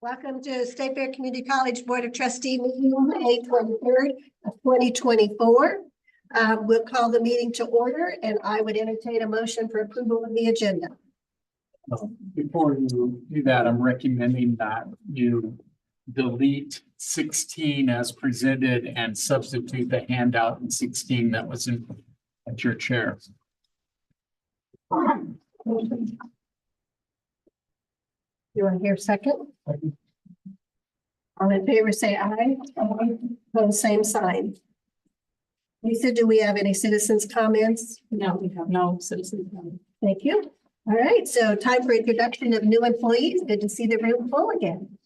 Welcome to State Fair Community College Board of Trustee meeting, May 23rd of 2024. We'll call the meeting to order and I would entertain a motion for approval of the agenda. Before you do that, I'm recommending that you delete 16 as presented and substitute the handout in 16 that was at your chair. You want to hear a second? All in favor, say aye. Opposed, same sign. Lisa, do we have any citizens' comments? No, we have no citizens. Thank you. All right, so time for introduction of new employees. Good to see the room full again.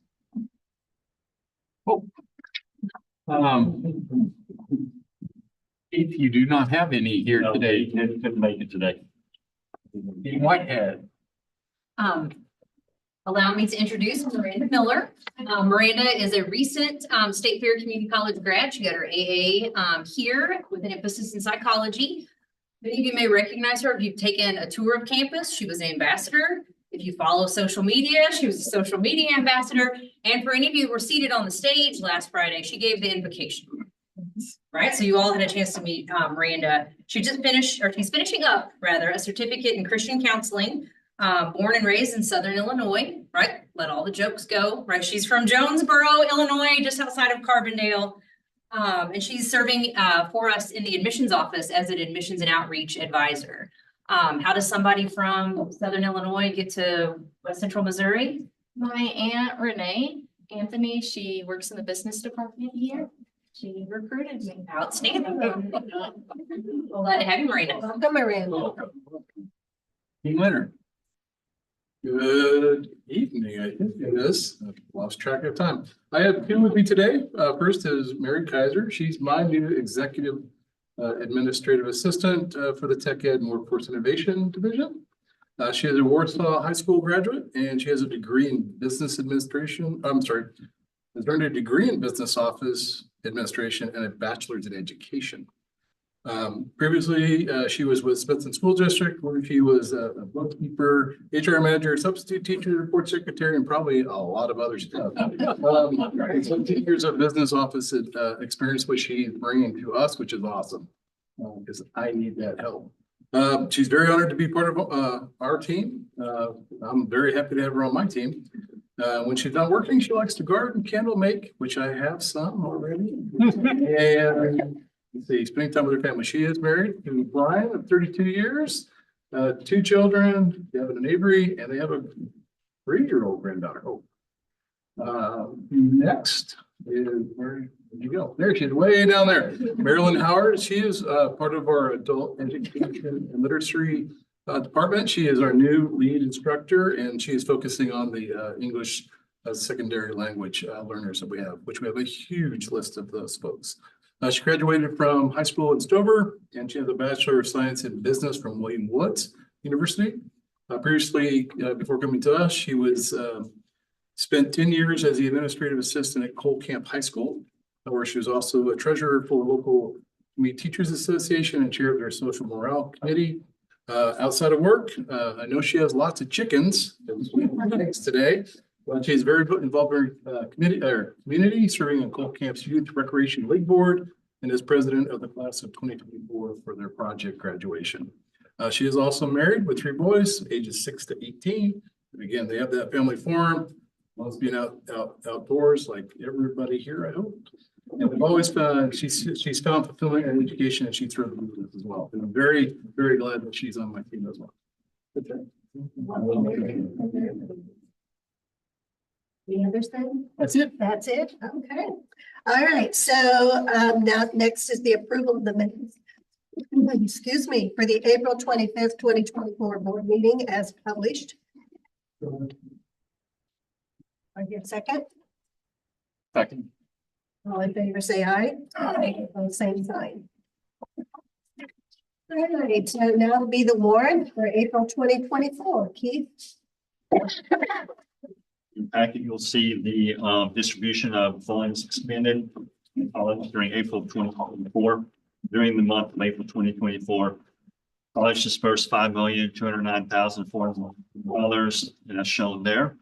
If you do not have any here today, Couldn't make it today. Dean Whitehead. Allow me to introduce Miranda Miller. Miranda is a recent State Fair Community College grad. She got her AA here with an emphasis in psychology. Many of you may recognize her if you've taken a tour of campus. She was an ambassador. If you follow social media, she was a social media ambassador. And for any of you who were seated on the stage last Friday, she gave the invocation. Right, so you all had a chance to meet Miranda. She just finished, or she's finishing up rather, a certificate in Christian counseling. Born and raised in Southern Illinois, right? Let all the jokes go, right? She's from Jonesboro, Illinois, just outside of Carbondale. And she's serving for us in the admissions office as an admissions and outreach advisor. How does somebody from Southern Illinois get to West Central Missouri? My aunt Renee Anthony, she works in the business department here. She recruited me. Outstanding. Well, glad to have you, Miranda. Welcome, Miranda. Dean Leonard. Good evening, I think it is. I've lost track of time. I have two with me today. First is Mary Kaiser. She's my new executive administrative assistant for the Tech Ed and Workforce Innovation Division. She is a Warsaw High School graduate and she has a degree in business administration. Has earned a degree in business office administration and a bachelor's in education. Previously, she was with Smithson School District, where she was a bookkeeper, HR manager, substitute teacher, report secretary, and probably a lot of other stuff. 17 years of business office experience, which she's bringing to us, which is awesome, because I need that help. She's very honored to be part of our team. I'm very happy to have her on my team. When she's not working, she likes to garden, candle make, which I have some already. And let's see, spending time with her family. She is married to Brian of 32 years, two children, Devin and Avery, and they have a 3-year-old granddaughter. Next is, where did you go? There she is, way down there. Marilyn Howard. She is part of our adult education and literacy department. She is our new lead instructor, and she is focusing on the English secondary language learners that we have, which we have a huge list of those folks. She graduated from high school in Stover, and she has a Bachelor of Science in Business from William Woods University. Previously, before coming to us, she was spent 10 years as the administrative assistant at Cole Camp High School, where she was also a treasurer for the local Community Teachers Association and chair of their social morale committee. Outside of work, I know she has lots of chickens today. She's very involved in her community, serving on Cole Camp's Youth Recreation League Board and is president of the class of 2024 for their project graduation. She is also married with 3 boys, ages 6 to 18. And again, they have that family farm, loves being outdoors like everybody here, I hope. And we've always found she's found fulfillment in education, and she throws this as well. And I'm very, very glad that she's on my team as well. Okay. Any others then? That's it. That's it? Okay. All right, so now next is the approval of the minutes. Excuse me, for the April 25th, 2024 board meeting as published. I hear second. Second. All in favor, say aye. Aye. Same sign. All right, so now will be the warrant for April 2024. Keith? In packet, you'll see the distribution of funds expended in college during April 2024. During the month of April 2024, college dispersed $5,209,400, and that's shown there.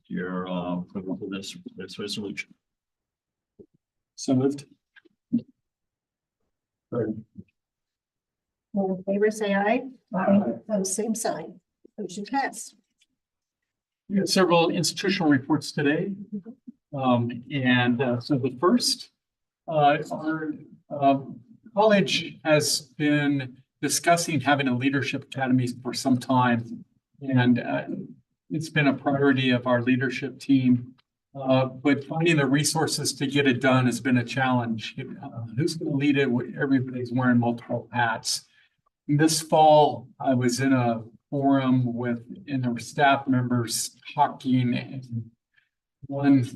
Your your approval for this resolution. So moved. All in favor, say aye. Opposed, same sign. Motion passed. We have several institutional reports today. So the first, our college has been discussing having a leadership academy for some time. And it's been a priority of our leadership team. But finding the resources to get it done has been a challenge. Who's going to lead it? Everybody's wearing multiple hats. This fall, I was in a forum and there were staff members talking, and one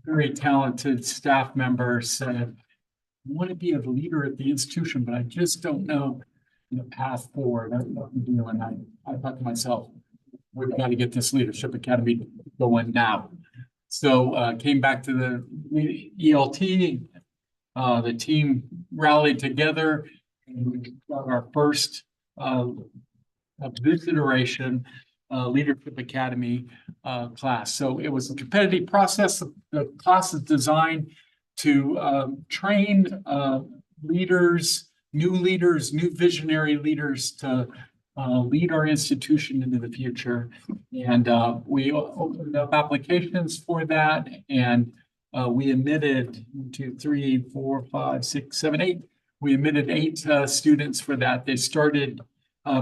very talented staff member said, I want to be a leader at the institution, but I just don't know the path forward. I don't know what to do. And I thought to myself, we've got to get this leadership academy going now. So came back to the ELT, the team rallied together and we got our first of this iteration Leadership Academy class. So it was a competitive process. The class is designed to train leaders, new visionary leaders to lead our institution into the future. And we opened up applications for that, and we admitted 1, 2, 3, 4, 5, 6, 7, 8. We admitted 8 students for that. They started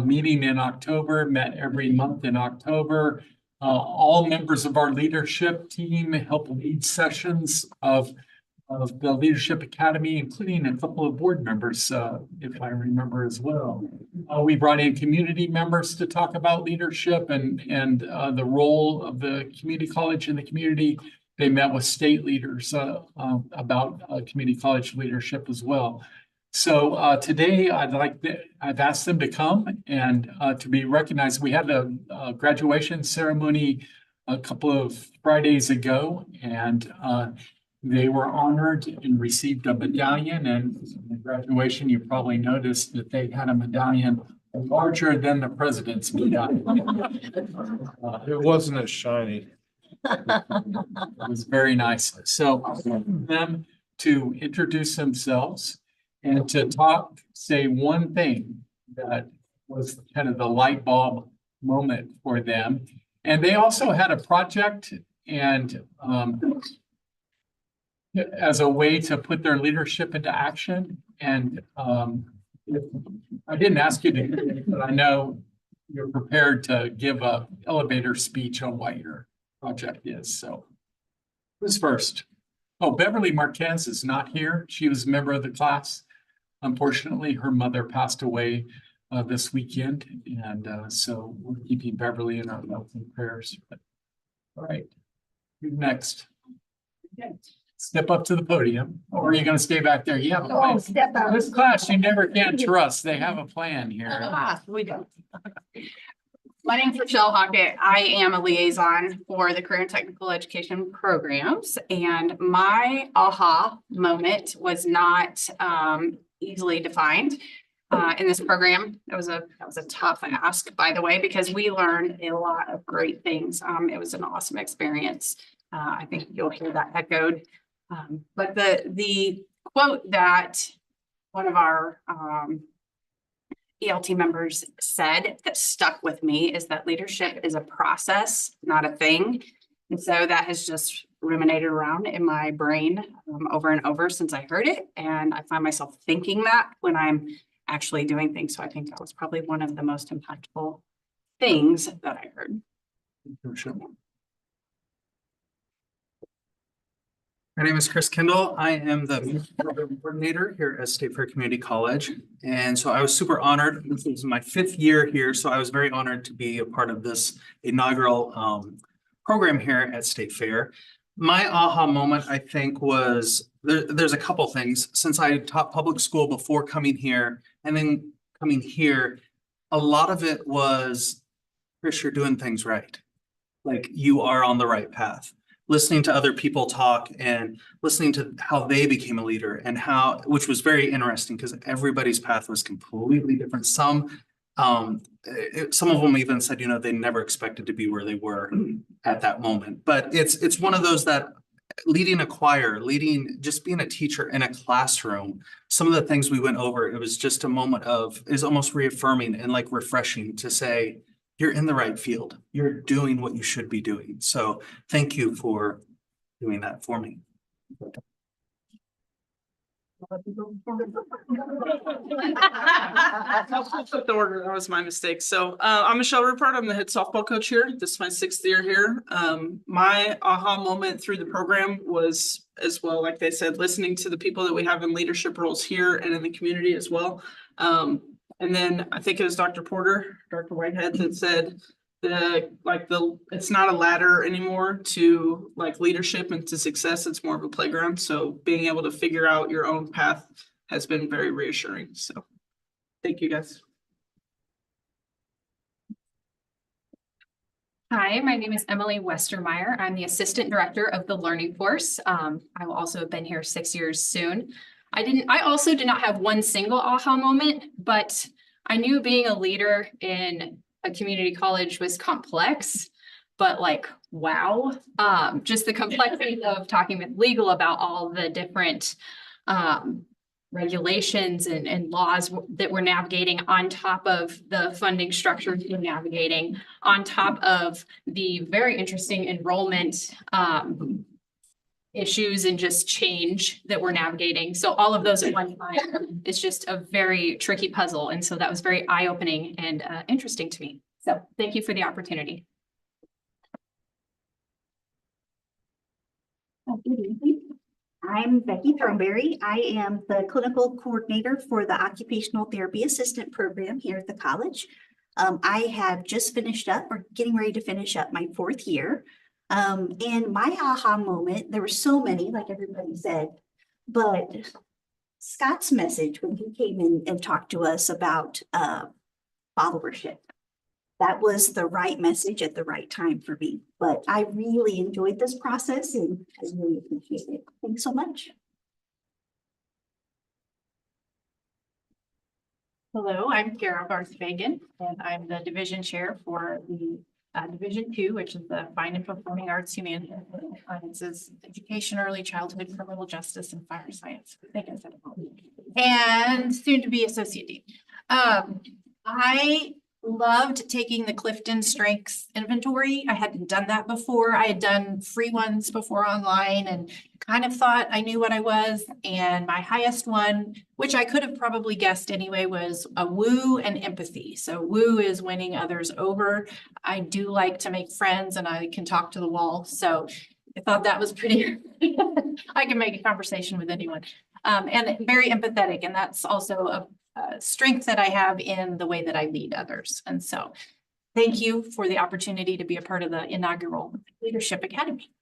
meeting in October, met every month in October. All members of our leadership team helped lead sessions of the Leadership Academy, including a couple of board members, if I remember as well. We brought in community members to talk about leadership and the role of the community college in the community. They met with state leaders about community college leadership as well. So today I've asked them to come and to be recognized. We had a graduation ceremony a couple of Fridays ago, and they were honored and received a medallion. And in the graduation, you probably noticed that they had a medallion larger than the president's medallion. It wasn't as shiny. It was very nice. So I want them to introduce themselves and to say one thing that was kind of the light bulb moment for them. And they also had a project and as a way to put their leadership into action. And I didn't ask you to, do it, but I know you're prepared to give a elevator speech on what your project is. So who's first? Oh, Beverly Marquez is not here. She was a member of the class. Unfortunately, her mother passed away this weekend. And so we're keeping Beverly in our thoughts and prayers. All right, who's next? Step up to the podium, or are you going to stay back there? You have a plan. Step out. This class, you never can trust. They have a plan here. We don't. My name's Michelle Hockett. I am a liaison for the Career and Technical Education programs, and my aha moment was not easily defined in this program. That was a tough ask, by the way, because we learned a lot of great things. It was an awesome experience. I think you'll hear that echoed. But the quote that one of our ELT members said that stuck with me is that leadership is a process, not a thing. And so that has just ruminated around in my brain over and over since I heard it. And I find myself thinking that when I'm actually doing things. So I think that was probably one of the most impactful things that I heard. My name is Chris Kendall. I am the program coordinator here at State Fair Community College. And so I was super honored. This is my 5th year here. So I was very honored to be a part of this inaugural program here at State Fair. My aha moment, I think, was there's a couple things. Since I taught public school before coming here and then coming here, a lot of it was, Chris, you're doing things right. Like you are on the right path. Listening to other people talk and listening to how they became a leader and which was very interesting because everybody's path was completely different. Some Some of them even said, they never expected to be where they were at that moment. But it's one of those that leading a choir, just being a teacher in a classroom, some of the things we went over, it was just a moment is almost reaffirming and like refreshing to say, you're in the right field. You're doing what you should be doing. So thank you for doing that for me. The order, that was my mistake. So I'm Michelle Rupert. I'm the head softball coach here. This is my 6th year here. My aha moment through the program was as well, like they said, listening to the people that we have in leadership roles here and in the community as well. And then I think it was Dr. Whitehead that said it's not a ladder anymore to like leadership and to success. It's more of a playground. So being able to figure out your own path has been very reassuring. So thank you guys. Hi, my name is Emily Westermeyer. I'm the Assistant Director of the Learning Force. I will also have been here 6 years soon. I also did not have one single aha moment, but I knew being a leader in a community college was complex, but like, wow. Just the complexity of talking with legal about all the different regulations and laws that we're navigating on top of the funding structure we're navigating, on top of the very interesting enrollment issues and just change that we're navigating. So all of those at one time is just a very tricky puzzle. And so that was very eye-opening and interesting to me. So thank you for the opportunity. Good evening. I'm Becky Thornberry. I am the clinical coordinator for the Occupational Therapy Assistant Program here at the college. I have just finished up or getting ready to finish up my 4th year. And my aha moment, there were so many, like everybody said, but Scott's message when he came in and talked to us about followership, that was the right message at the right time for me. But I really enjoyed this process and I really appreciate it. Thanks so much. Hello, I'm Kara Barth-Fagan, and I'm the division chair for the Division 2, which is the Fine and Performing Arts, Humanities, Sciences, Education, Early Childhood, Criminal Justice, and Fire Science. I think I said it all. And soon to be Associate Dean. I loved taking the Clifton Strengths Inventory. I hadn't done that before. I had done free ones before online and kind of thought I knew what I was. And my highest one, which I could have probably guessed anyway, was a woo and empathy. So woo is winning others over. I do like to make friends and I can talk to the wall. So I thought that was pretty, I can make a conversation with anyone. And very empathetic. And that's also a strength that I have in the way that I lead others. And so thank you for the opportunity to be a part of the inaugural Leadership Academy.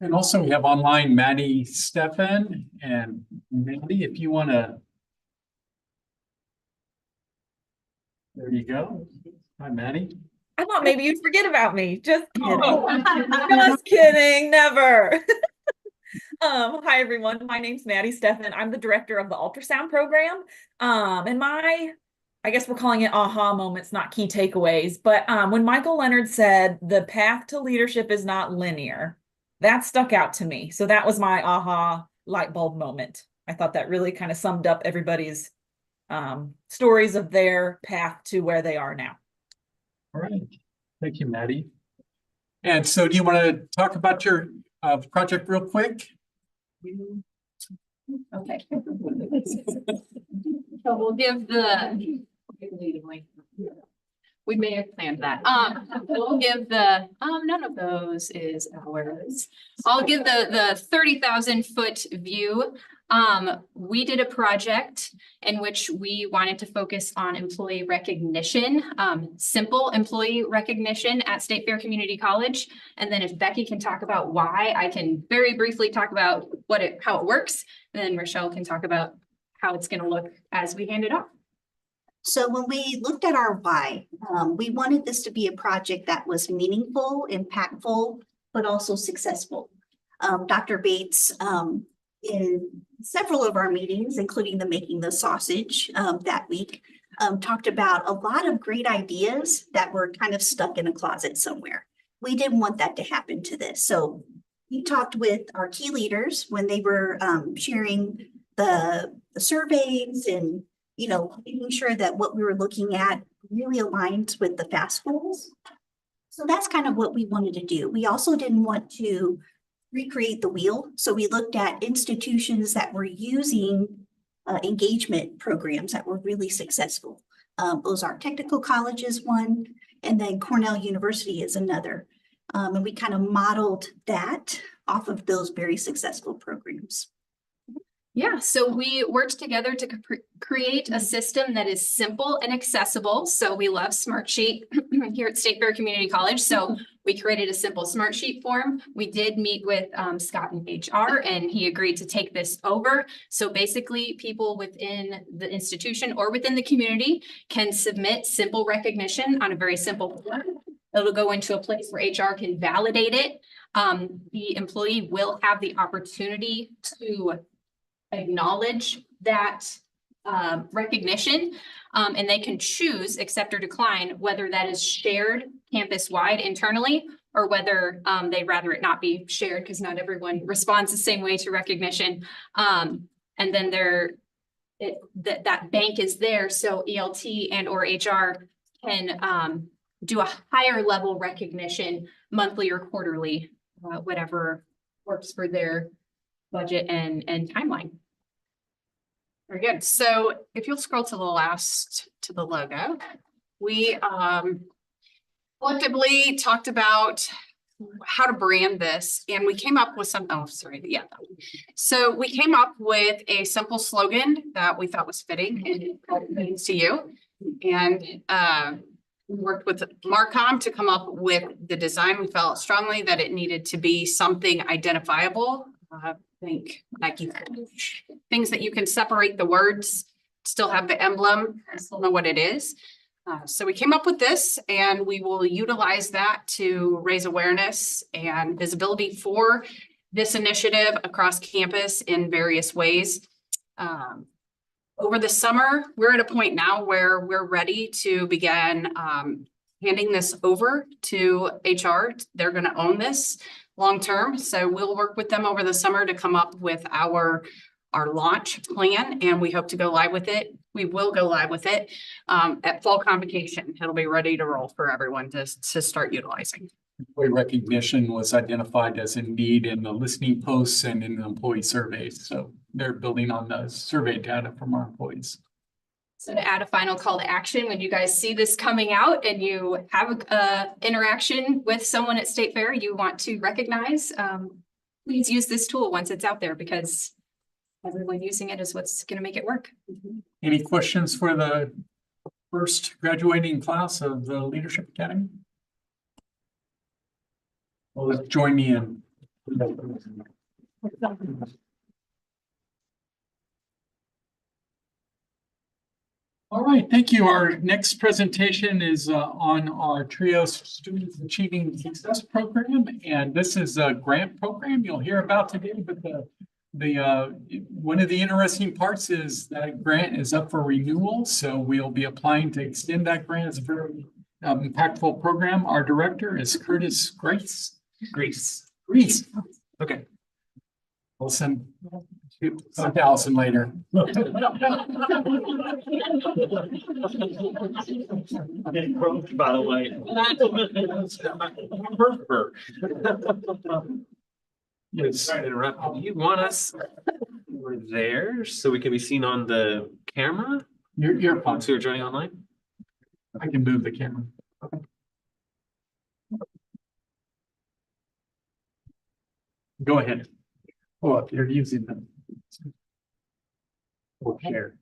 And also we have online Maddie Stefan, and Maddie, if you want to. There you go. Hi, Maddie. I thought maybe you'd forget about me. Just kidding. Just kidding. Never. Hi, everyone. My name's Maddie Stefan. I'm the director of the ultrasound program. And I guess we're calling it aha moments, not key takeaways. But when Michael Leonard said the path to leadership is not linear, that stuck out to me. So that was my aha light bulb moment. I thought that really kind of summed up everybody's stories of their path to where they are now. All right. Thank you, Maddie. And so do you want to talk about your project real quick? Okay. So we'll give we may have planned that. We'll give none of those is ours. I'll give the 30,000-foot view. We did a project in which we wanted to focus on employee recognition, simple employee recognition at State Fair Community College. And then if Becky can talk about why, I can very briefly talk about how it works. And then Rochelle can talk about how it's going to look as we hand it off. So when we looked at our why, we wanted this to be a project that was meaningful, impactful, but also successful. Dr. Bates, in several of our meetings, including the Making the Sausage that week, talked about a lot of great ideas that were kind of stuck in a closet somewhere. We didn't want that to happen to this. So we talked with our key leaders when they were sharing the surveys and, you know, making sure that what we were looking at really aligns with the FAST goals. So that's kind of what we wanted to do. We also didn't want to recreate the wheel. So we looked at institutions that were using engagement programs that were really successful. Ozark Technical College is one, and then Cornell University is another. And we kind of modeled that off of those very successful programs. Yeah, so we worked together to create a system that is simple and accessible. So we love Smartsheet here at State Fair Community College. So we created a simple Smartsheet form. We did meet with Scott in HR, and he agreed to take this over. So basically, people within the institution or within the community can submit simple recognition on a very simple form. It'll go into a place where HR can validate it. The employee will have the opportunity to acknowledge that recognition, and they can choose accept or decline whether that is shared campus-wide internally or whether they'd rather it not be shared because not everyone responds the same way to recognition. And then that bank is there, so ELT and or HR can do a higher level recognition monthly or quarterly, whatever works for their budget and timeline. Very good. So if you'll scroll to the logo, we collectively talked about how to brand this, and we came up with some, oh, sorry, yeah. So we came up with a simple slogan that we thought was fitting and means to you. And we worked with Marcom to come up with the design. We felt strongly that it needed to be something identifiable. Think like things that you can separate the words, still have the emblem, still know what it is. So we came up with this, and we will utilize that to raise awareness and visibility for this initiative across campus in various ways. Over the summer, we're at a point now where we're ready to begin handing this over to HR. They're going to own this long-term. So we'll work with them over the summer to come up with our launch plan, and we hope to go live with it. We will go live with it at fall convocation. It'll be ready to roll for everyone to start utilizing. Employee recognition was identified as a need in the listening posts and in the employee surveys. So they're building on the survey data from our employees. So to add a final call to action, when you guys see this coming out and you have a interaction with someone at State Fair you want to recognize, please use this tool once it's out there, because everyone using it is what's going to make it work. Any questions for the first graduating class of the Leadership Academy? Well, let's join me in. All right, thank you. Our next presentation is on our TRIO Students Achieving Success Program, and this is a grant program you'll hear about today. But one of the interesting parts is that grant is up for renewal, so we'll be applying to extend that grant. It's a very impactful program. Our director is Curtis Grace. Okay. We'll send to Allison later. By the way. Yes. Sorry to interrupt. Do you want us over there so we can be seen on the camera? You're fine. Folks who are joining online? I can move the camera. Go ahead. Oh, you're using them. Share.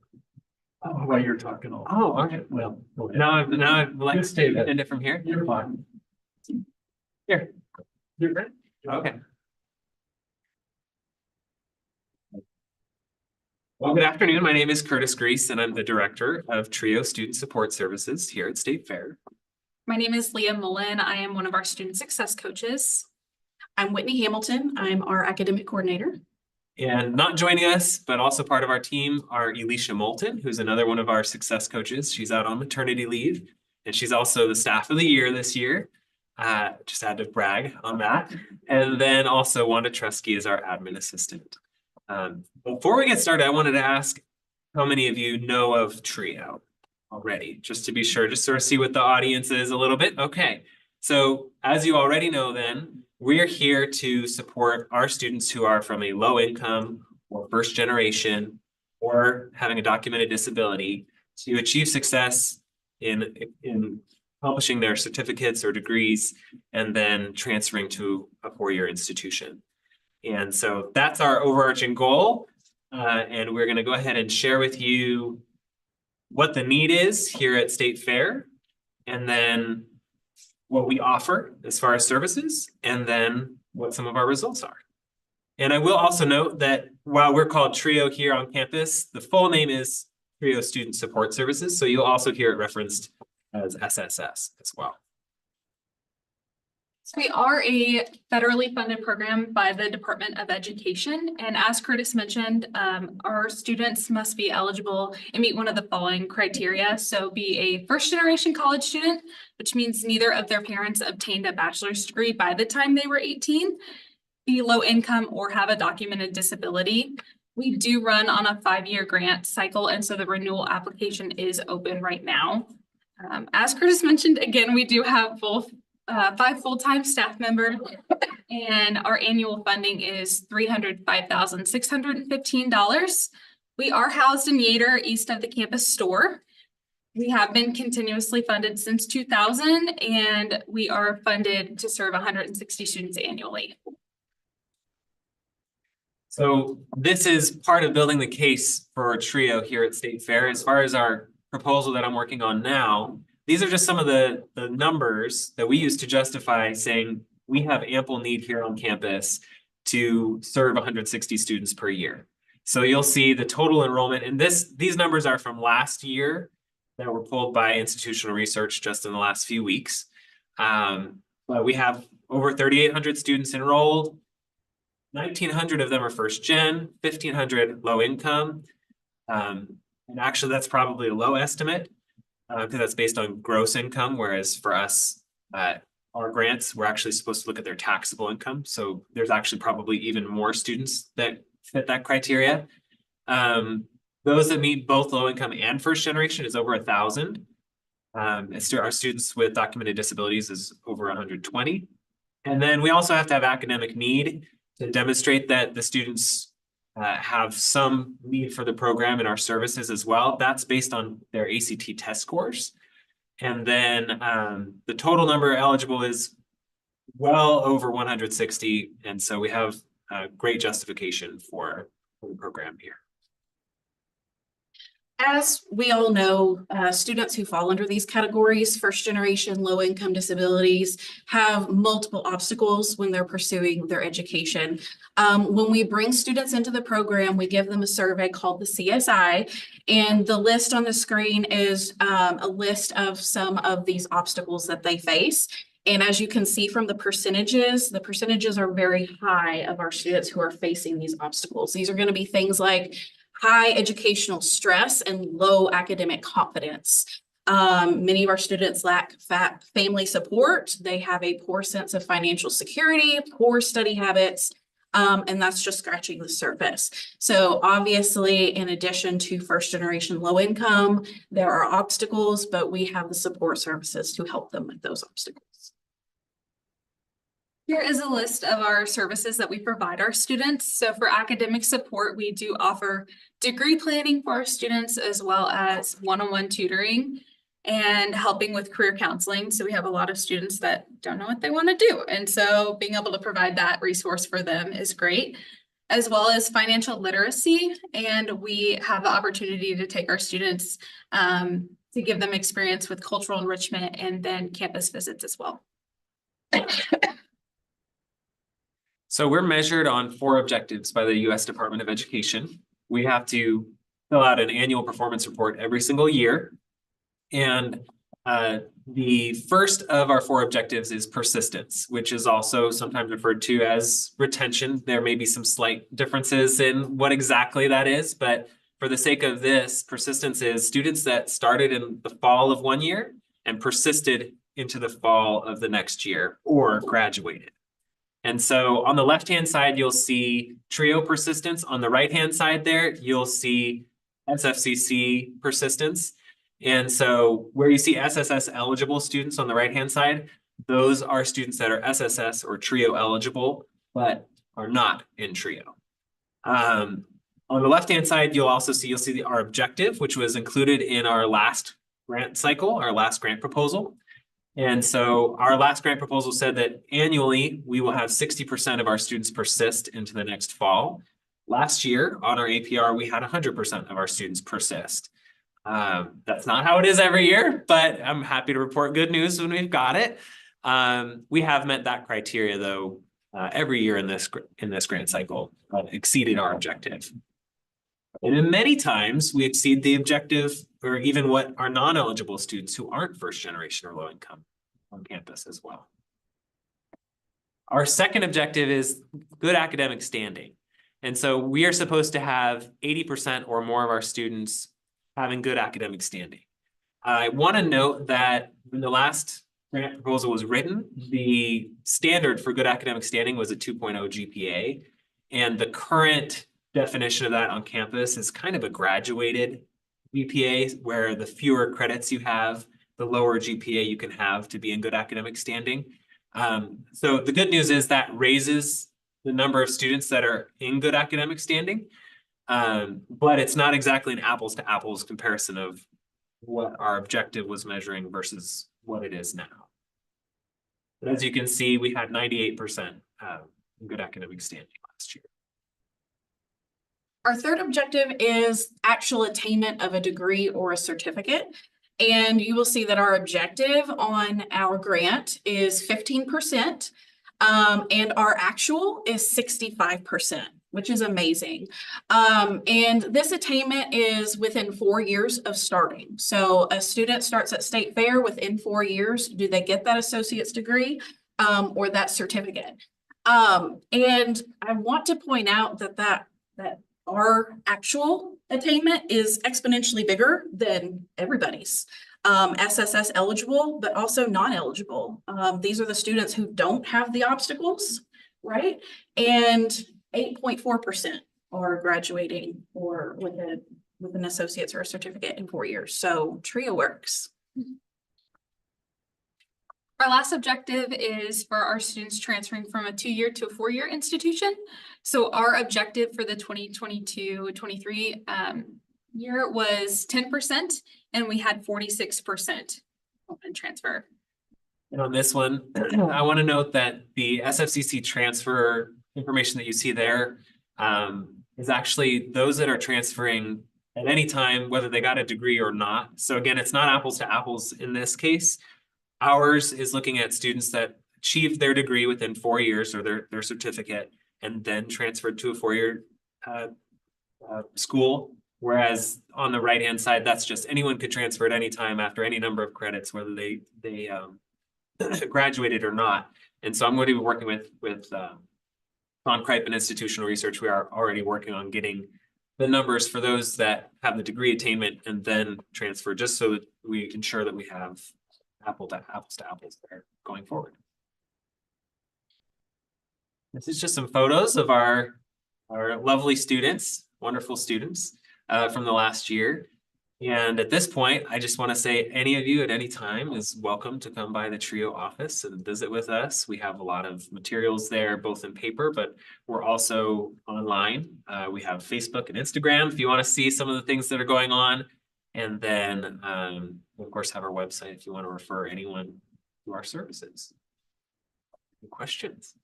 While you're talking. Oh, okay. Well, go ahead. Now I'd like Just stay there. to end it from here. You're fine. Here. You're good? Okay. Well, good afternoon. My name is Curtis Grease, and I'm the Director of TRIO Student Support Services here at State Fair. My name is Leah Mullen. I am one of our student success coaches. I'm Whitney Hamilton. I'm our academic coordinator. And not joining us, but also part of our team are Elisha Moulton, who's another one of our success coaches. She's out on maternity leave, and she's also the staff of the year this year. Just had to brag on that. And then also Wanda Trusky is our admin assistant. Before we get started, I wanted to ask how many of you know of Trio already, just to be sure, just sort of see what the audience is a little bit. Okay, so as you already know then, we're here to support our students who are from a low income or first generation or having a documented disability to achieve success in publishing their certificates or degrees and then transferring to a four-year institution. And so that's our overarching goal. And we're going to go ahead and share with you what the need is here at State Fair, and then what we offer as far as services, and then what some of our results are. And I will also note that while we're called Trio here on campus, the full name is Trio Student Support Services. So you'll also hear it referenced as SSS as well. So we are a federally funded program by the Department of Education. And as Curtis mentioned, our students must be eligible and meet one of the following criteria. So be a first generation college student, which means neither of their parents obtained a bachelor's degree by the time they were 18, be low income or have a documented disability. We do run on a 5-year grant cycle, and so the renewal application is open right now. As Curtis mentioned, again, we do have 5 full-time staff members, and our annual funding is $305,615. We are housed in Yater, east of the campus store. We have been continuously funded since 2000, and we are funded to serve 160 students annually. So this is part of building the case for Trio here at State Fair. As far as our proposal that I'm working on now, these are just some of the numbers that we use to justify saying we have ample need here on campus to serve 160 students per year. So you'll see the total enrollment, and these numbers are from last year that were pulled by institutional research just in the last few weeks. But we have over 3,800 students enrolled. 1,900 of them are first gen, 1,500 low income. And actually that's probably a low estimate, because that's based on gross income, whereas for us, our grants, we're actually supposed to look at their taxable income. So there's actually probably even more students that fit that criteria. Those that meet both low income and first generation is over 1,000. Our students with documented disabilities is over 120. And then we also have to have academic need to demonstrate that the students have some need for the program and our services as well. That's based on their ACT test scores. And then the total number eligible is well over 160. And so we have a great justification for the program here. As we all know, students who fall under these categories, first generation, low income disabilities, have multiple obstacles when they're pursuing their education. When we bring students into the program, we give them a survey called the CSI, and the list on the screen is a list of some of these obstacles that they face. And as you can see from the percentages are very high of our students who are facing these obstacles. These are going to be things like high educational stress and low academic confidence. Many of our students lack family support. They have a poor sense of financial security, poor study habits, and that's just scratching the surface. So obviously, in addition to first generation low income, there are obstacles, but we have the support services to help them with those obstacles. Here is a list of our services that we provide our students. So for academic support, we do offer degree planning for our students, as well as one-on-one tutoring and helping with career counseling. So we have a lot of students that don't know what they want to do. And so being able to provide that resource for them is great, as well as financial literacy. And we have the opportunity to take our students to give them experience with cultural enrichment and then campus visits as well. So we're measured on 4 objectives by the U.S. Department of Education. We have to fill out an annual performance report every single year. And the first of our 4 objectives is persistence, which is also sometimes referred to as retention. There may be some slight differences in what exactly that is, but for the sake of this, persistence is students that started in the fall of one year and persisted into the fall of the next year or graduated. And so on the left-hand side, you'll see TRIO persistence. On the right-hand side there, you'll see SFCC persistence. And so where you see SSS eligible students on the right-hand side, those are students that are SSS or TRIO eligible, but are not in TRIO. On the left-hand side, you'll see our objective, which was included in our last grant cycle, our last grant proposal. And so our last grant proposal said that annually, we will have 60% of our students persist into the next fall. Last year on our APR, we had 100% of our students persist. That's not how it is every year, but I'm happy to report good news when we've got it. We have met that criteria though, every year in this grant cycle, exceeded our objective. And then many times we exceed the objective or even what our non-eligible students who aren't first generation or low income on campus as well. Our second objective is good academic standing. And so we are supposed to have 80% or more of our students having good academic standing. I want to note that when the last grant proposal was written, the standard for good academic standing was a 2.0 GPA. And the current definition of that on campus is kind of a graduated GPA, where the fewer credits you have, the lower GPA you can have to be in good academic standing. So the good news is that raises the number of students that are in good academic standing. But it's not exactly an apples to apples comparison of what our objective was measuring versus what it is now. But as you can see, we had 98% in good academic standing last year. Our third objective is actual attainment of a degree or a certificate. And you will see that our objective on our grant is 15%, and our actual is 65%, which is amazing. And this attainment is within 4 years of starting. So a student starts at State Fair within 4 years. Do they get that associate's degree or that certificate? And I want to point out that our actual attainment is exponentially bigger than everybody's. SSS eligible, but also non-eligible. These are the students who don't have the obstacles, right? And 8.4% are graduating or with an associate's or a certificate in 4 years. So TRIO works. Our last objective is for our students transferring from a 2-year to a 4-year institution. So our objective for the 2022-23 year was 10%, and we had 46% open transfer. And on this one, I want to note that the SFCC transfer information that you see there is actually those that are transferring at any time, whether they got a degree or not. So again, it's not apples to apples in this case. Ours is looking at students that achieved their degree within 4 years or their certificate and then transferred to a 4-year school. Whereas on the right-hand side, that's just anyone could transfer at any time after any number of credits, whether they graduated or not. And so I'm going to be working with Von Kripe and Institutional Research. We are already working on getting the numbers for those that have the degree attainment and then transfer, just so that we ensure that we have apples to apples there going forward. This is just some photos of our lovely students, wonderful students from the last year. And at this point, I just want to say any of you at any time is welcome to come by the TRIO office and visit with us. We have a lot of materials there, both in paper, but we're also online. We have Facebook and Instagram if you want to see some of the things that are going on. And then, of course, have our website if you want to refer anyone to our services. Any questions?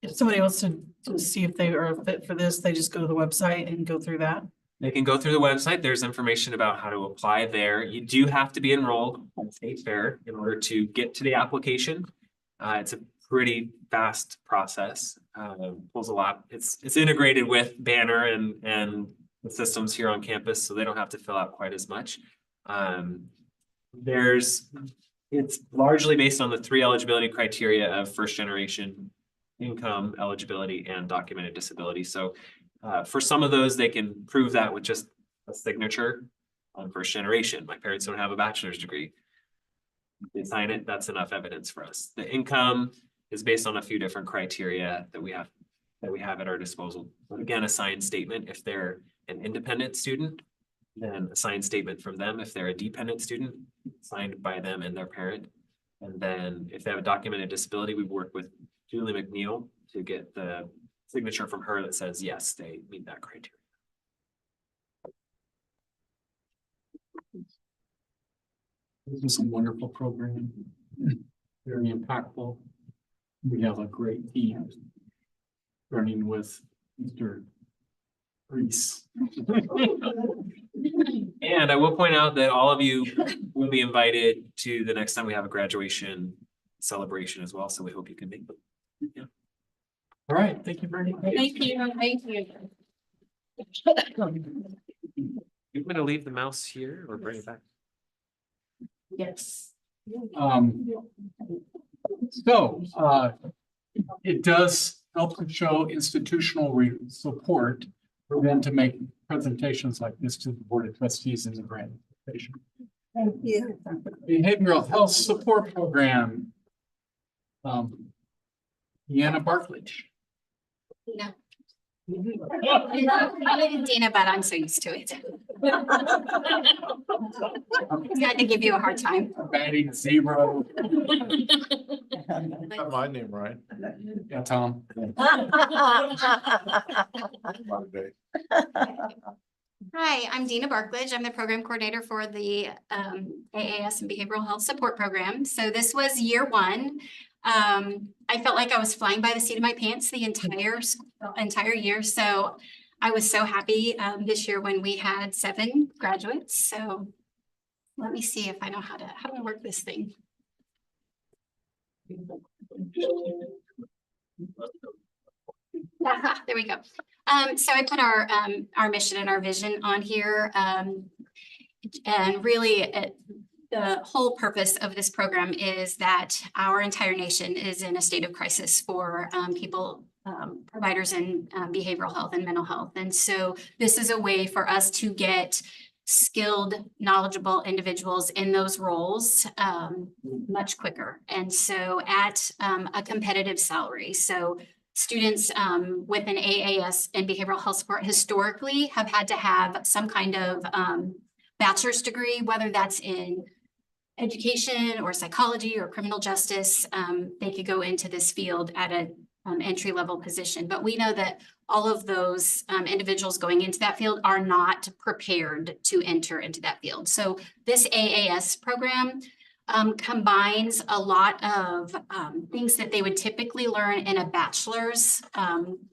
If somebody wants to see if they are a fit for this, they just go to the website and go through that. They can go through the website. There's information about how to apply there. You do have to be enrolled at State Fair in order to get to the application. It's a pretty fast process. Pulls a lot. It's integrated with Banner and the systems here on campus, so they don't have to fill out quite as much. It's largely based on the three eligibility criteria of first generation income, eligibility, and documented disability. So for some of those, they can prove that with just a signature on first generation. My parents don't have a bachelor's degree. They sign it, that's enough evidence for us. The income is based on a few different criteria that we have at our disposal. But again, a signed statement if they're an independent student, then a signed statement from them if they're a dependent student, signed by them and their parent. And then if they have a documented disability, we work with Julie McNeil to get the signature from her that says, yes, they meet that criteria. This is a wonderful program, very impactful. We have a great team, starting with Mr. Reese. And I will point out that all of you will be invited to the next time we have a graduation celebration as well, so we hope you can make them. Yeah. All right, thank you very much. Thank you, thank you. You want to leave the mouse here or bring it back? Yes. So, it does help to show institutional support for them to make presentations like this to the Board of Trustees in the grant application. Thank you. Behavioral Health Support Program. Deanna Bartlett. No. I'm Dana, but I'm so used to it. I had to give you a hard time. Batting 0. Got my name right. Yeah, Tom. Hi, I'm Dina Barklage. I'm the program coordinator for the AAS and Behavioral Health Support Program. So this was year one. I felt like I was flying by the seat of my pants the entire year. So I was so happy this year when we had 7 graduates. So let me see if I know how do I work this thing? There we go. So I put our mission and our vision on here. And really the whole purpose of this program is that our entire nation is in a state of crisis for people, providers in behavioral health and mental health. And so this is a way for us to get skilled, knowledgeable individuals in those roles much quicker. And so at a competitive salary. So students with an AAS and behavioral health support historically have had to have some kind of bachelor's degree, whether that's in education or psychology or criminal justice. They could go into this field at an entry-level position. But we know that all of those individuals going into that field are not prepared to enter into that field. So this AAS program combines a lot of things that they would typically learn in a bachelor's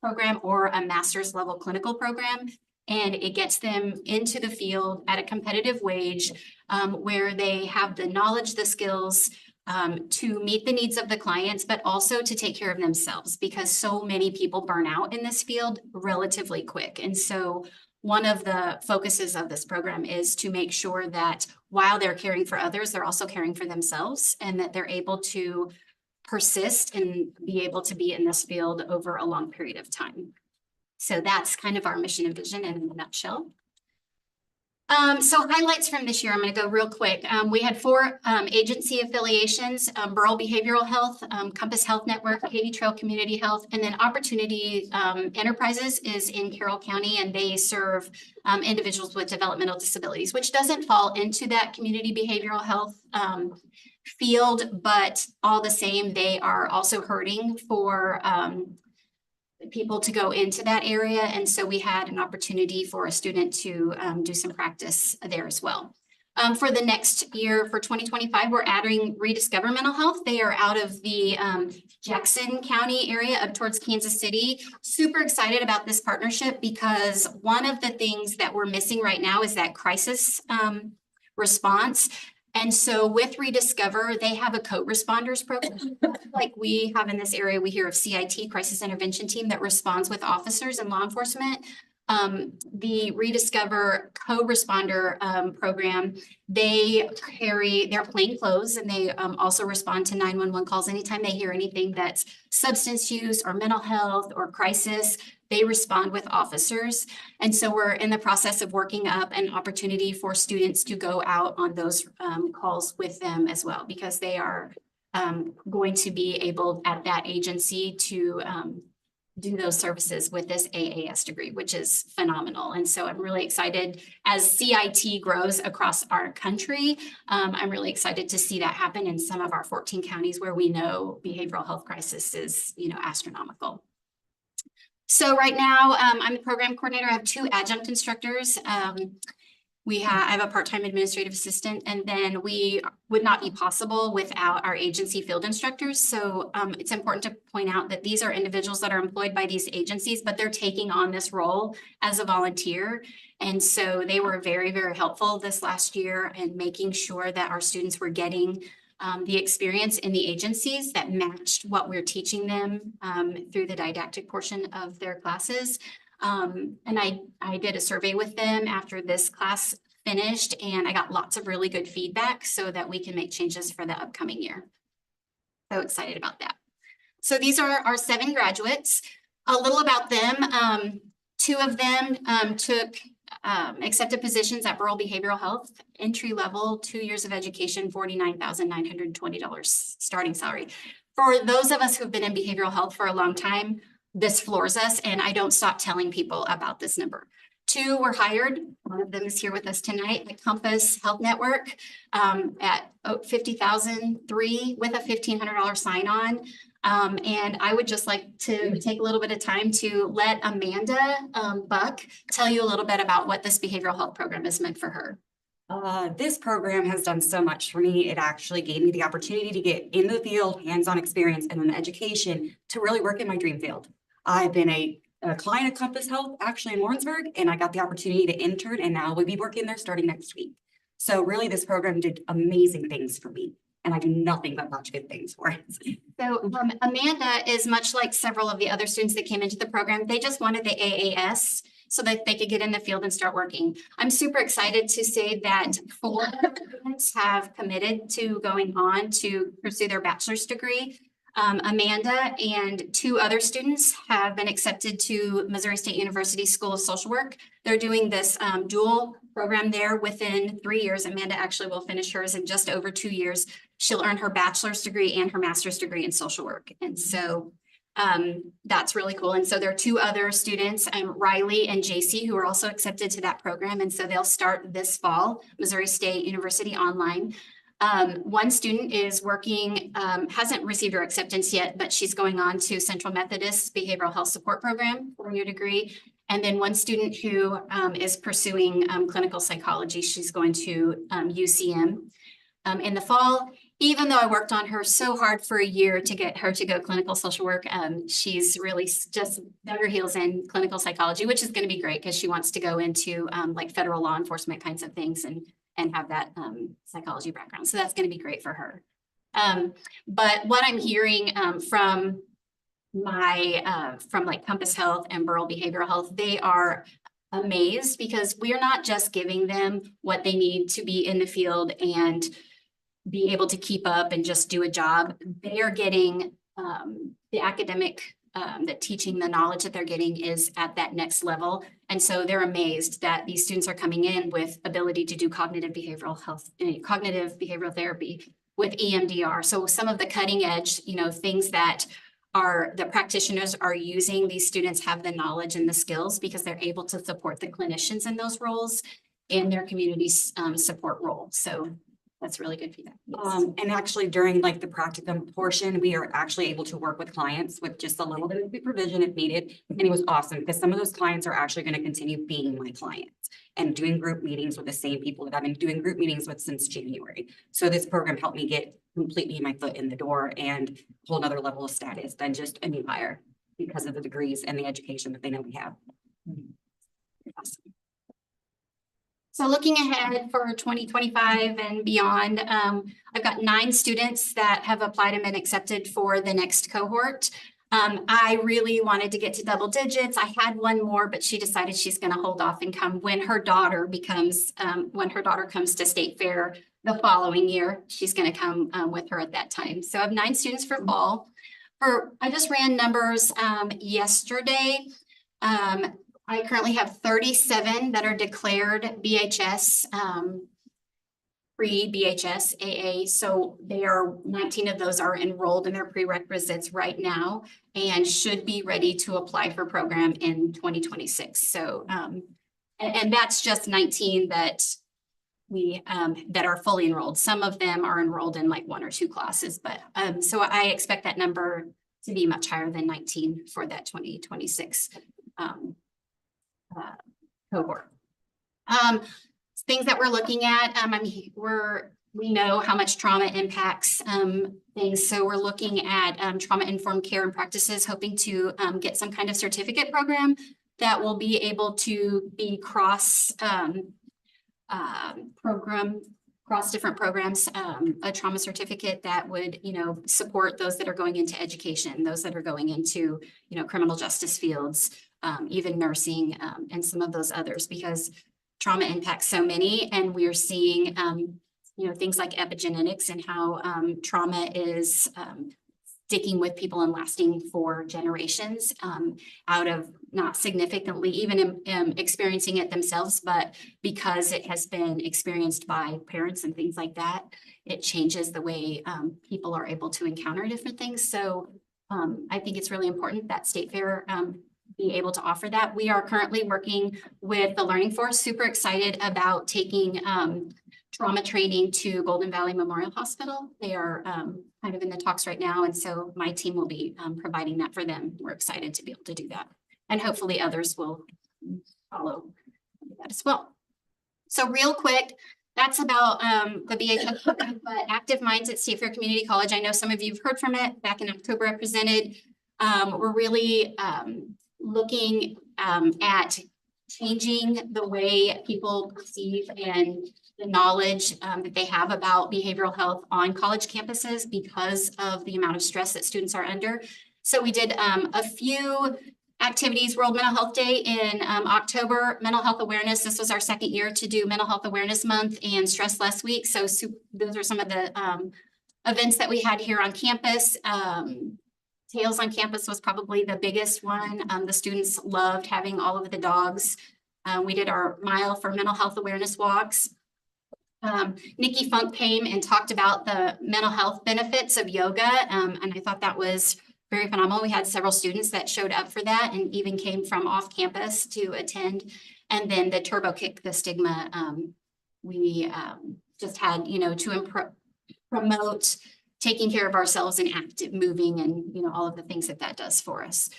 program or a master's level clinical program. And it gets them into the field at a competitive wage where they have the knowledge, the skills to meet the needs of the clients, but also to take care of themselves because so many people burn out in this field relatively quick. And so one of the focuses of this program is to make sure that while they're caring for others, they're also caring for themselves and that they're able to persist and be able to be in this field over a long period of time. So that's kind of our mission and vision in a nutshell. So highlights from this year, I'm going to go real quick. We had 4 agency affiliations, Burrell Behavioral Health, Compass Health Network, Katy Trail Community Health, and then Opportunity Enterprises is in Carroll County, and they serve individuals with developmental disabilities, which doesn't fall into that community behavioral health field, but all the same, they are also hurting for people to go into that area. And so we had an opportunity for a student to do some practice there as well. For the next year, for 2025, we're adding Rediscover Mental Health. They are out of the Jackson County area up towards Kansas City. Super excited about this partnership because one of the things that we're missing right now is that crisis response. And so with Rediscover, they have a co-responders program. Like we have in this area, we hear of CIT, Crisis Intervention Team, that responds with officers and law enforcement. The Rediscover Co-Responder program, they're plain clothes and they also respond to 911 calls anytime they hear anything that's substance use or mental health or crisis. They respond with officers. And so we're in the process of working up an opportunity for students to go out on those calls with them as well, because they are going to be able at that agency to do those services with this AAS degree, which is phenomenal. And so I'm really excited as CIT grows across our country. I'm really excited to see that happen in some of our 14 counties where we know behavioral health crisis is, astronomical. So right now, I'm the program coordinator. I have 2 adjunct instructors. I have a part-time administrative assistant, and then we would not be possible without our agency field instructors. So it's important to point out that these are individuals that are employed by these agencies, but they're taking on this role as a volunteer. And so they were very, very helpful this last year in making sure that our students were getting the experience in the agencies that matched what we're teaching them through the didactic portion of their classes. And I did a survey with them after this class finished, and I got lots of really good feedback so that we can make changes for the upcoming year. So excited about that. So these are our 7 graduates. A little about them. 2 of them took accepted positions at Burrell Behavioral Health, entry level, 2 years of education, $49,920 starting salary. For those of us who've been in behavioral health for a long time, this floors us, and I don't stop telling people about this number. 2 were hired. One of them is here with us tonight, the Compass Health Network at $50,000, 3 with a $1,500 sign-on. And I would just like to take a little bit of time to let Amanda Buck tell you a little bit about what this behavioral health program has meant for her. This program has done so much for me. It actually gave me the opportunity to get in the field, hands-on experience, and an education to really work in my dream field. I've been a client of Compass Health actually in Warrensburg, and I got the opportunity to intern, and now we'll be working there starting next week. So really, this program did amazing things for me, and I do nothing but much good things for it. So Amanda is much like several of the other students that came into the program. They just wanted the AAS so that they could get in the field and start working. I'm super excited to say that 4 students have committed to going on to pursue their bachelor's degree. Amanda and 2 other students have been accepted to Missouri State University School of Social Work. They're doing this dual program there within 3 years. Amanda actually will finish hers in just over 2 years. She'll earn her bachelor's degree and her master's degree in social work. And so that's really cool. And so there are 2 other students, Riley and JC, who are also accepted to that program. And so they'll start this fall, Missouri State University online. 1 student is working, hasn't received her acceptance yet, but she's going on to Central Methodist Behavioral Health Support Program, 4-year degree. And then 1 student who is pursuing clinical psychology. She's going to UCM in the fall. Even though I worked on her so hard for a year to get her to go clinical social work, she's really just dug her heels in clinical psychology, which is going to be great because she wants to go into like federal law enforcement kinds of things and have that psychology background. So that's going to be great for her. But what I'm hearing from like Compass Health and Burrell Behavioral Health, they are amazed because we are not just giving them what they need to be in the field and be able to keep up and just do a job. They are getting the academic, the teaching, the knowledge that they're getting is at that next level. And so they're amazed that these students are coming in with ability to do cognitive behavioral health, cognitive behavioral therapy with EMDR. So some of the cutting edge, things that the practitioners are using, these students have the knowledge and the skills because they're able to support the clinicians in those roles in their community support role. So that's really good feedback. Yes. And actually during like the practicum portion, we are actually able to work with clients with just a little bit of supervision if needed. And it was awesome because some of those clients are actually going to continue being my clients and doing group meetings with the same people that I've been doing group meetings with since January. So this program helped me get completely my foot in the door and a whole nother level of status than just a new hire because of the degrees and the education that they know we have. Awesome. So looking ahead for 2025 and beyond, I've got 9 students that have applied and been accepted for the next cohort. I really wanted to get to double digits. I had one more, but she decided she's going to hold off and come when her daughter comes to State Fair the following year. She's going to come with her at that time. So I have 9 students for fall. I just ran numbers yesterday. I currently have 37 that are declared BHS, pre-BHS AA. So 19 of those are enrolled in their prerequisites right now and should be ready to apply for program in 2026. So, and that's just 19 that that are fully enrolled. Some of them are enrolled in like 1 or 2 classes, but so I expect that number to be much higher than 19 for that 2026 cohort. Things that we're looking at, we know how much trauma impacts things. So we're looking at trauma-informed care and practices, hoping to get some kind of certificate program that will be able to be cross different programs, a trauma certificate that would, support those that are going into education, those that are going into, criminal justice fields, even nursing, and some of those others, because trauma impacts so many, and we're seeing, things like epigenetics and how trauma is sticking with people and lasting for generations, out of not significantly even experiencing it themselves, but because it has been experienced by parents and things like that, it changes the way people are able to encounter different things. So I think it's really important that State Fair be able to offer that. We are currently working with the Learning Force, super excited about taking trauma training to Golden Valley Memorial Hospital. They are kind of in the talks right now. And so my team will be providing that for them. We're excited to be able to do that. And hopefully others will follow that as well. So real quick, that's about the BHS program, but Active Minds at State Fair Community College. I know some of you have heard from it. Back in October, I presented. We're really looking at changing the way people perceive and the knowledge that they have about behavioral health on college campuses because of the amount of stress that students are under. So we did a few activities, World Mental Health Day in October, mental health awareness. This was our 2nd year to do Mental Health Awareness Month and Stress Less Week. So those are some of the events that we had here on campus. Tails on Campus was probably the biggest one. The students loved having all of the dogs. We did our Mile for Mental Health Awareness walks. Nikki Funk came and talked about the mental health benefits of yoga, and I thought that was very phenomenal. We had several students that showed up for that and even came from off campus to attend. And then the Turbo Kick the Stigma, we just had, to promote taking care of ourselves and active moving and, all of the things that does for us.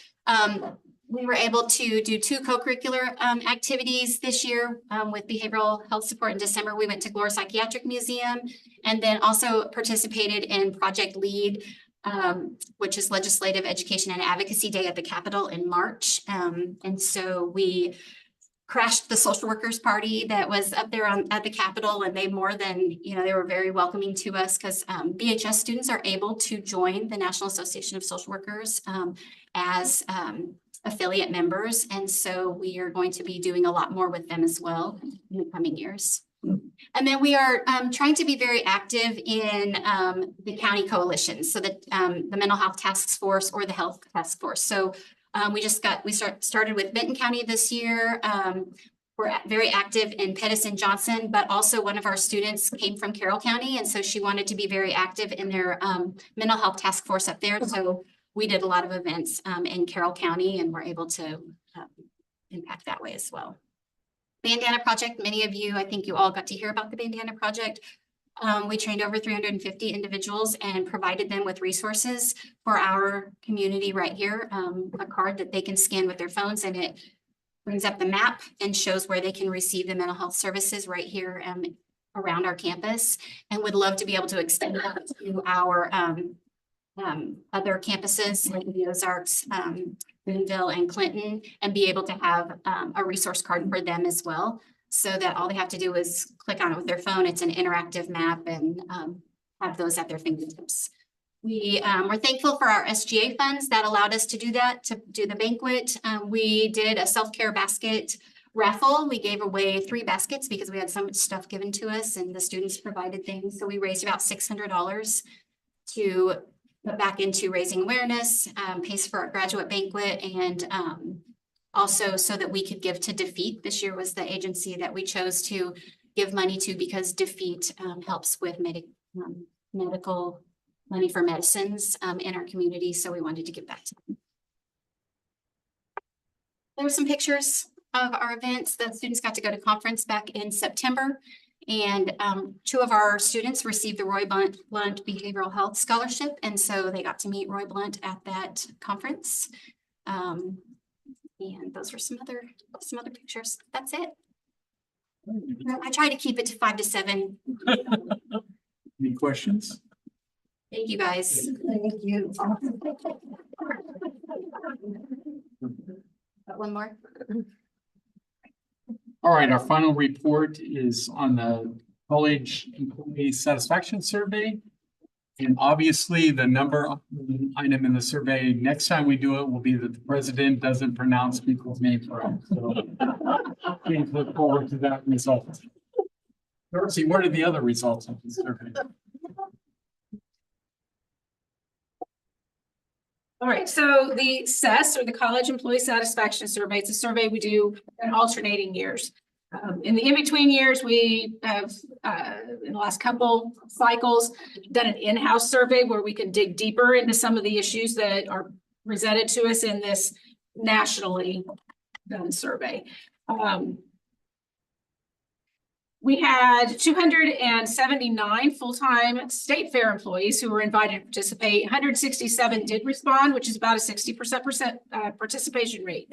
We were able to do 2 co-curricular activities this year with behavioral health support. In December, we went to Glore Psychiatric Museum and then also participated in Project LEAD, which is Legislative Education and Advocacy Day at the Capitol in March. And so we crashed the social workers party that was up there at the Capitol, and they they were very welcoming to us because BHS students are able to join the National Association of Social Workers as affiliate members. And so we are going to be doing a lot more with them as well in the coming years. And then we are trying to be very active in the county coalitions, so that the Mental Health Task Force or the Health Task Force. So we started with Benton County this year. We're very active in Pettis and Johnson, but also one of our students came from Carroll County, and so she wanted to be very active in their mental health task force up there. So we did a lot of events in Carroll County, and we're able to impact that way as well. Bandana Project, many of you, I think you all got to hear about the Bandana Project. We trained over 350 individuals and provided them with resources for our community right here, a card that they can scan with their phones, and it brings up the map and shows where they can receive the mental health services right here around our campus, and would love to be able to extend that to our other campuses like the Ozarks, Boonville, and Clinton, and be able to have a resource card for them as well, so that all they have to do is click on it with their phone. It's an interactive map, and have those at their fingertips. We were thankful for our SGA funds that allowed us to do that, to do the banquet. We did a self-care basket raffle. We gave away 3 baskets because we had so much stuff given to us and the students provided things. So we raised about $600 to put back into raising awareness, pays for our graduate banquet, and also so that we could give to Defeat. This year was the agency that we chose to give money to because Defeat helps with medical money for medicines in our community. So we wanted to give back to them. There were some pictures of our events. The students got to go to conference back in September. And 2 of our students received the Roy Blunt Behavioral Health Scholarship. And so they got to meet Roy Blunt at that conference. And those were some other pictures. That's it. I try to keep it to 5 to 7. Any questions? Thank you, guys. Thank you. Got one more. All right, our final report is on the college employee satisfaction survey. And obviously the number item in the survey, next time we do it will be that the president doesn't pronounce people's names right. So please look forward to that result. Darcy, what are the other results of the survey? All right, so the CES, or the College Employee Satisfaction Survey, it's a survey we do in alternating years. In the in-between years, we have, in the last couple cycles, done an in-house survey where we can dig deeper into some of the issues that are presented to us in this nationally done survey. We had 279 full-time State Fair employees who were invited to participate. 167 did respond, which is about a 60% participation rate.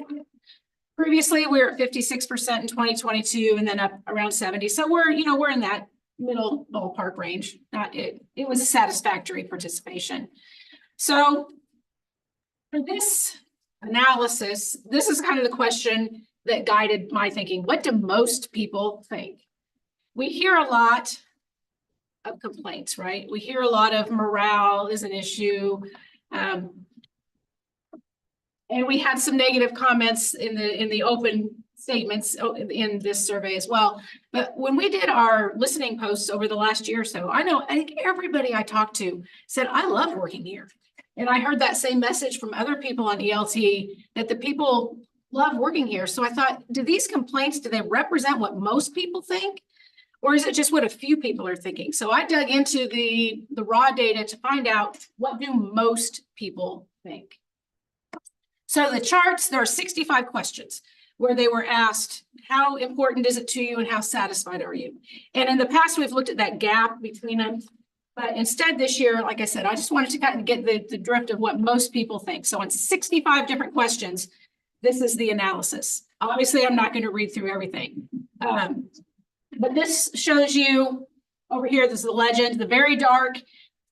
Previously, we were at 56% in 2022 and then up around 70. So we're in that middle ballpark range. It was a satisfactory participation. So for this analysis, this is kind of the question that guided my thinking. What do most people think? We hear a lot of complaints, right? We hear a lot of morale is an issue. And we had some negative comments in the open statements in this survey as well. But when we did our listening posts over the last year or so, I think everybody I talked to said, I love working here. And I heard that same message from other people on ELT that the people love working here. So I thought, do these complaints, do they represent what most people think? Or is it just what a few people are thinking? So I dug into the raw data to find out, what do most people think? So the charts, there are 65 questions where they were asked, how important is it to you and how satisfied are you? And in the past, we've looked at that gap between them. But instead this year, like I said, I just wanted to kind of get the drift of what most people think. So on 65 different questions, this is the analysis. Obviously, I'm not going to read through everything. But this shows you over here, this is the legend. The very dark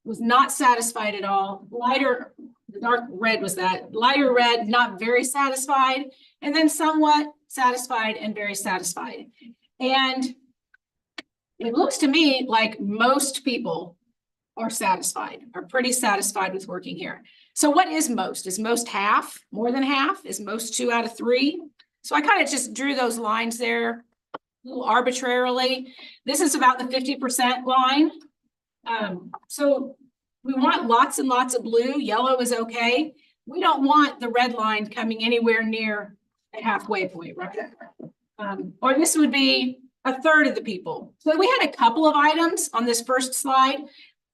was not satisfied at all. Lighter, the dark red was that. Lighter red, not very satisfied. And then somewhat satisfied and very satisfied. And it looks to me like most people are satisfied, are pretty satisfied with working here. So what is most? Is most half, more than half? Is most 2 out of 3? So I kind of just drew those lines there a little arbitrarily. This is about the 50% line. So we want lots and lots of blue. Yellow is okay. We don't want the red line coming anywhere near the halfway point, right? Or this would be a third of the people. So we had a couple of items on this first slide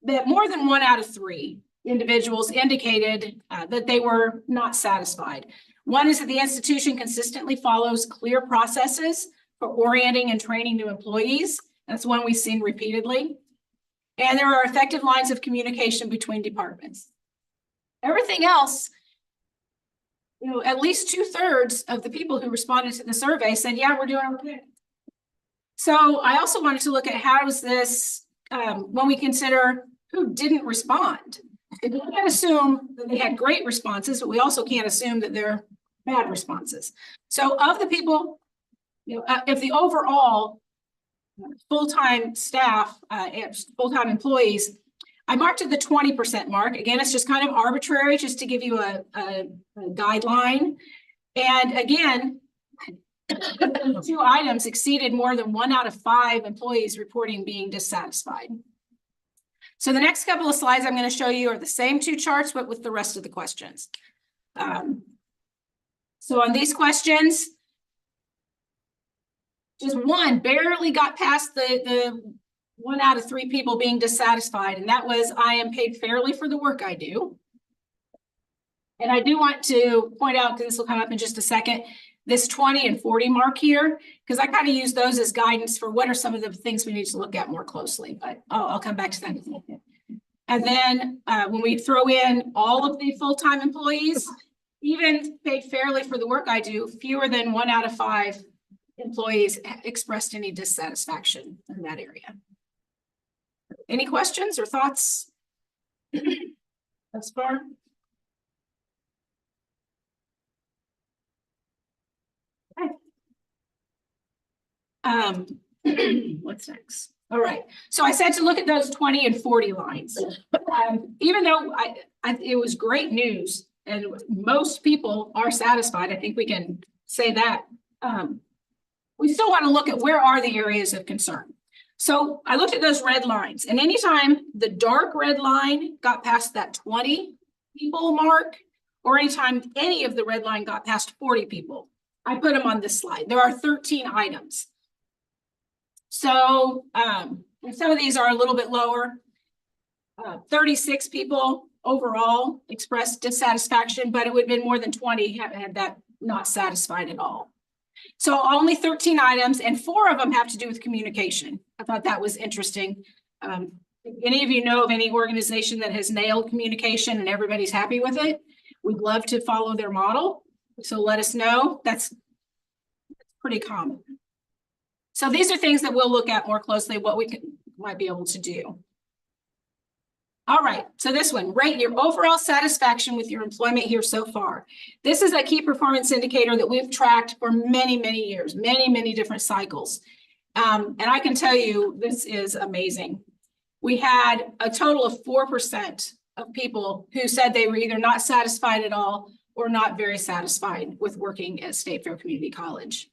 that more than 1 out of 3 individuals indicated that they were not satisfied. One is that the institution consistently follows clear processes for orienting and training new employees. That's one we've seen repeatedly. And there are effective lines of communication between departments. Everything else, at least 2/3 of the people who responded to the survey said, yeah, we're doing okay. So I also wanted to look at how is this, when we consider who didn't respond. We can't assume that they had great responses, but we also can't assume that they're bad responses. So of the people, if the overall full-time staff, full-time employees, I marked at the 20% mark. Again, it's just kind of arbitrary, just to give you a guideline. And again, two items exceeded more than 1 out of 5 employees reporting being dissatisfied. So the next couple of slides I'm going to show you are the same 2 charts, but with the rest of the questions. So on these questions, just one barely got past the 1 out of 3 people being dissatisfied. And that was, I am paid fairly for the work I do. And I do want to point out, because this will come up in just a second, this 20 and 40 mark here, because I kind of use those as guidance for what are some of the things we need to look at more closely, but I'll come back to that in a second. And then when we throw in all of the full-time employees, even paid fairly for the work I do, fewer than 1 out of 5 employees expressed any dissatisfaction in that area. Any questions or thoughts thus far? What's next? All right. So I said to look at those 20 and 40 lines. Even though it was great news and most people are satisfied, I think we can say that. We still want to look at where are the areas of concern. So I looked at those red lines, and anytime the dark red line got past that 20 people mark, or anytime any of the red line got past 40 people, I put them on this slide. There are 13 items. So and some of these are a little bit lower. 36 people overall expressed dissatisfaction, but it would have been more than 20 had that not satisfied at all. So only 13 items, and 4 of them have to do with communication. I thought that was interesting. If any of you know of any organization that has nailed communication and everybody's happy with it, we'd love to follow their model. So let us know. That's pretty common. So these are things that we'll look at more closely, what we might be able to do. All right, so this one, rate your overall satisfaction with your employment here so far. This is a key performance indicator that we've tracked for many, many years, many different cycles. And I can tell you, this is amazing. We had a total of 4% of people who said they were either not satisfied at all or not very satisfied with working at State Fair Community College.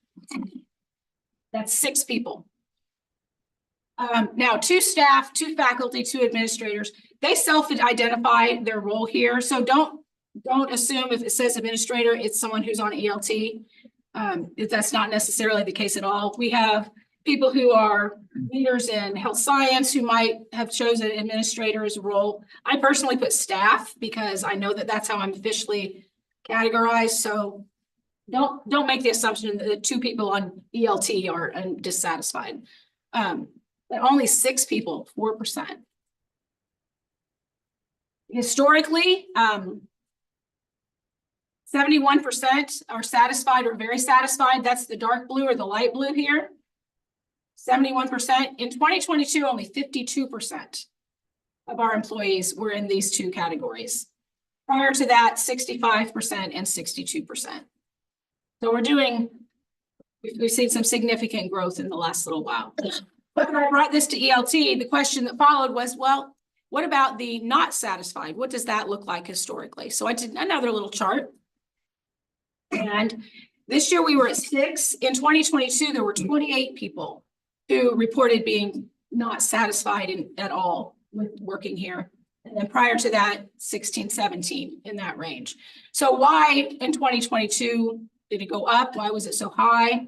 That's 6 people. Now, 2 staff, 2 faculty, 2 administrators, they self-identify their role here. So don't assume if it says administrator, it's someone who's on ELT. If that's not necessarily the case at all. We have people who are leaders in health science who might have chosen administrator as a role. I personally put staff because I know that that's how I'm officially categorized. So don't make the assumption that 2 people on ELT are dissatisfied. But only 6 people, 4%. Historically, 71% are satisfied or very satisfied. That's the dark blue or the light blue here. 71%. In 2022, only 52% of our employees were in these 2 categories. Prior to that, 65% and 62%. So we've seen some significant growth in the last little while. When I brought this to ELT, the question that followed was, well, what about the not satisfied? What does that look like historically? So I did another little chart. And this year we were at 6. In 2022, there were 28 people who reported being not satisfied at all with working here. And then prior to that, 16, 17 in that range. So why in 2022 did it go up? Why was it so high?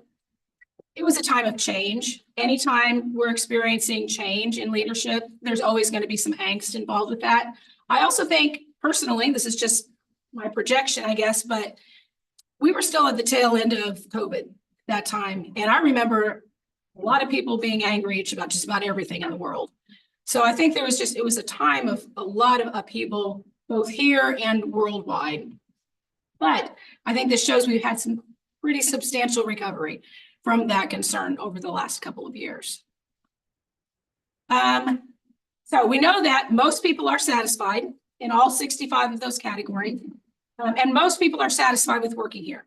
It was a time of change. Anytime we're experiencing change in leadership, there's always going to be some angst involved with that. I also think personally, this is just my projection, I guess, but we were still at the tail end of COVID that time. And I remember a lot of people being angry about just about everything in the world. So I think it was a time of a lot of upheaval, both here and worldwide. But I think this shows we've had some pretty substantial recovery from that concern over the last couple of years. So we know that most people are satisfied in all 65 of those categories, and most people are satisfied with working here.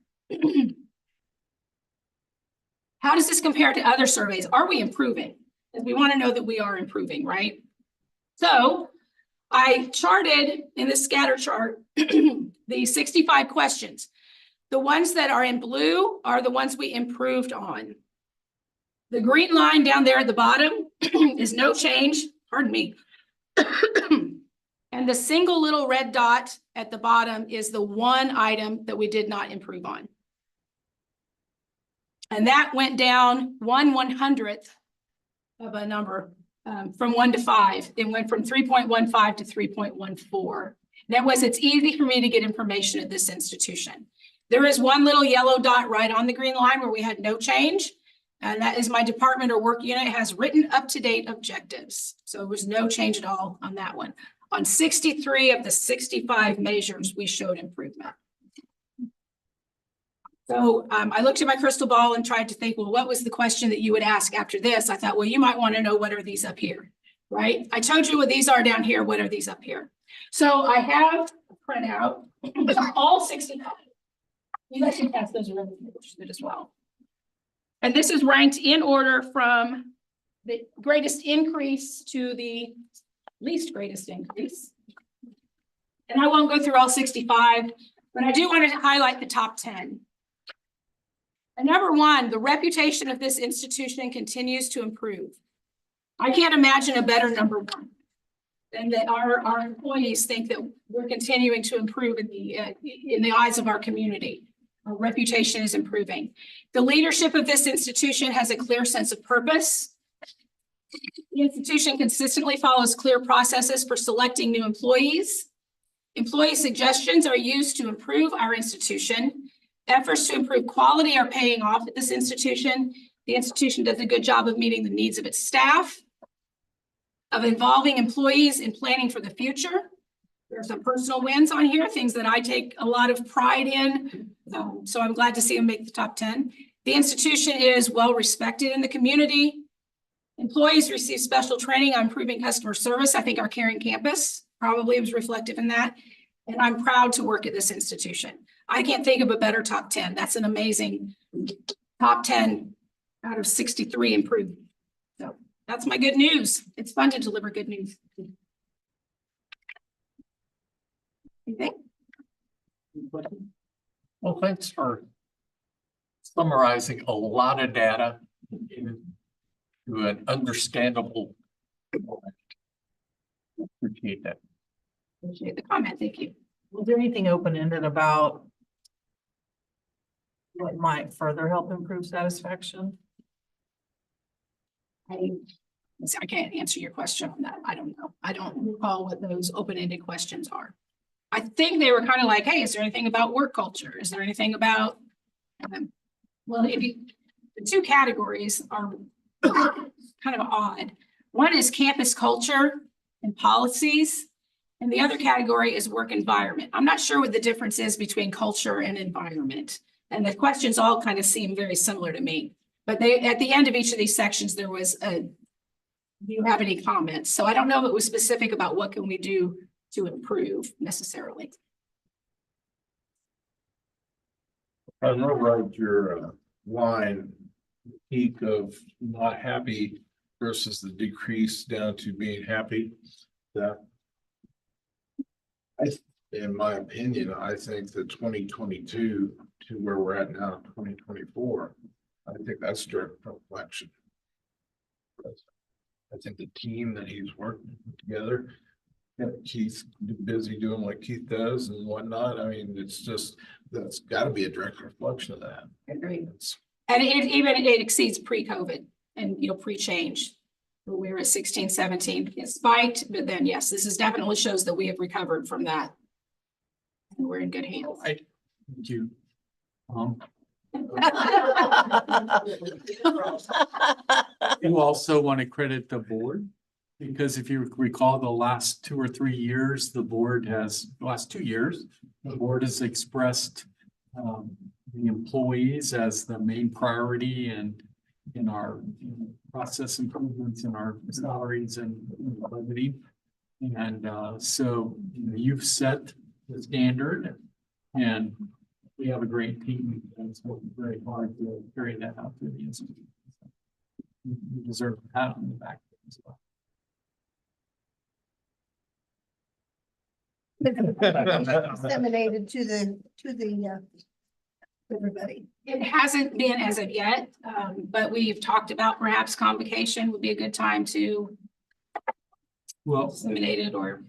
How does this compare to other surveys? Are we improving? Because we want to know that we are improving, right? So I charted in the scatter chart, the 65 questions. The ones that are in blue are the ones we improved on. The green line down there at the bottom is no change, pardon me. And the single little red dot at the bottom is the one item that we did not improve on. And that went down 1/100th of a number from 1 to 5. It went from 3.15 to 3.14. That was, it's easy for me to get information at this institution. There is one little yellow dot right on the green line where we had no change. And that is my department or work unit has written up-to-date objectives. So there was no change at all on that one. On 63 of the 65 measures, we showed improvement. So I looked at my crystal ball and tried to think, well, what was the question that you would ask after this? I thought, well, you might want to know, what are these up here, right? I told you what these are down here. What are these up here? So I have a printout of all 65. You guys can pass those around as well. And this is ranked in order from the greatest increase to the least greatest increase. And I won't go through all 65, but I do want to highlight the top 10. And number one, the reputation of this institution continues to improve. I can't imagine a better number one than that our employees think that we're continuing to improve in the eyes of our community. Our reputation is improving. The leadership of this institution has a clear sense of purpose. The institution consistently follows clear processes for selecting new employees. Employee suggestions are used to improve our institution. Efforts to improve quality are paying off at this institution. The institution does a good job of meeting the needs of its staff, of involving employees in planning for the future. There are some personal wins on here, things that I take a lot of pride in. So I'm glad to see them make the top 10. The institution is well respected in the community. Employees receive special training on improving customer service. I think our Caring Campus probably was reflective in that. And I'm proud to work at this institution. I can't think of a better top 10. That's an amazing top 10 out of 63 improved. So that's my good news. It's fun to deliver good news. Okay. Well, thanks for summarizing a lot of data into an understandable. Appreciate that. Appreciate the comment. Thank you. Was there anything open-ended about what might further help improve satisfaction? I can't answer your question on that. I don't know. I don't recall what those open-ended questions are. I think they were kind of like, hey, is there anything about work culture? Is there anything about, well, the two categories are kind of odd. One is campus culture and policies, and the other category is work environment. I'm not sure what the difference is between culture and environment. And the questions all kind of seem very similar to me. But they, at the end of each of these sections, there was a, do you have any comments? So I don't know if it was specific about what can we do to improve necessarily. I wrote your line, peak of not happy versus the decrease down to being happy. That, in my opinion, I think the 2022 to where we're at now, 2024, I think that's direct reflection. I think the team that he's working together, Keith's busy doing what Keith does and whatnot. I mean, it's just, that's got to be a direct reflection of that. Agreed. And it exceeds pre-COVID and, pre-change. We were at 16, 17, it spiked, but then yes, this is definitely shows that we have recovered from that. And we're in good hands. Thank you. You also want to credit the board, because if you recall the last 2 or 3 years, the board has expressed the employees as the main priority and in our process improvements in our salaries and budgeting. And so you've set the standard, and we have a great team that's working very hard to carry that out through the institute. You deserve a pat on the back as well. Disseminated to the everybody. It hasn't been as of yet, but we've talked about perhaps convocation would be a good time to Well, disseminate it, or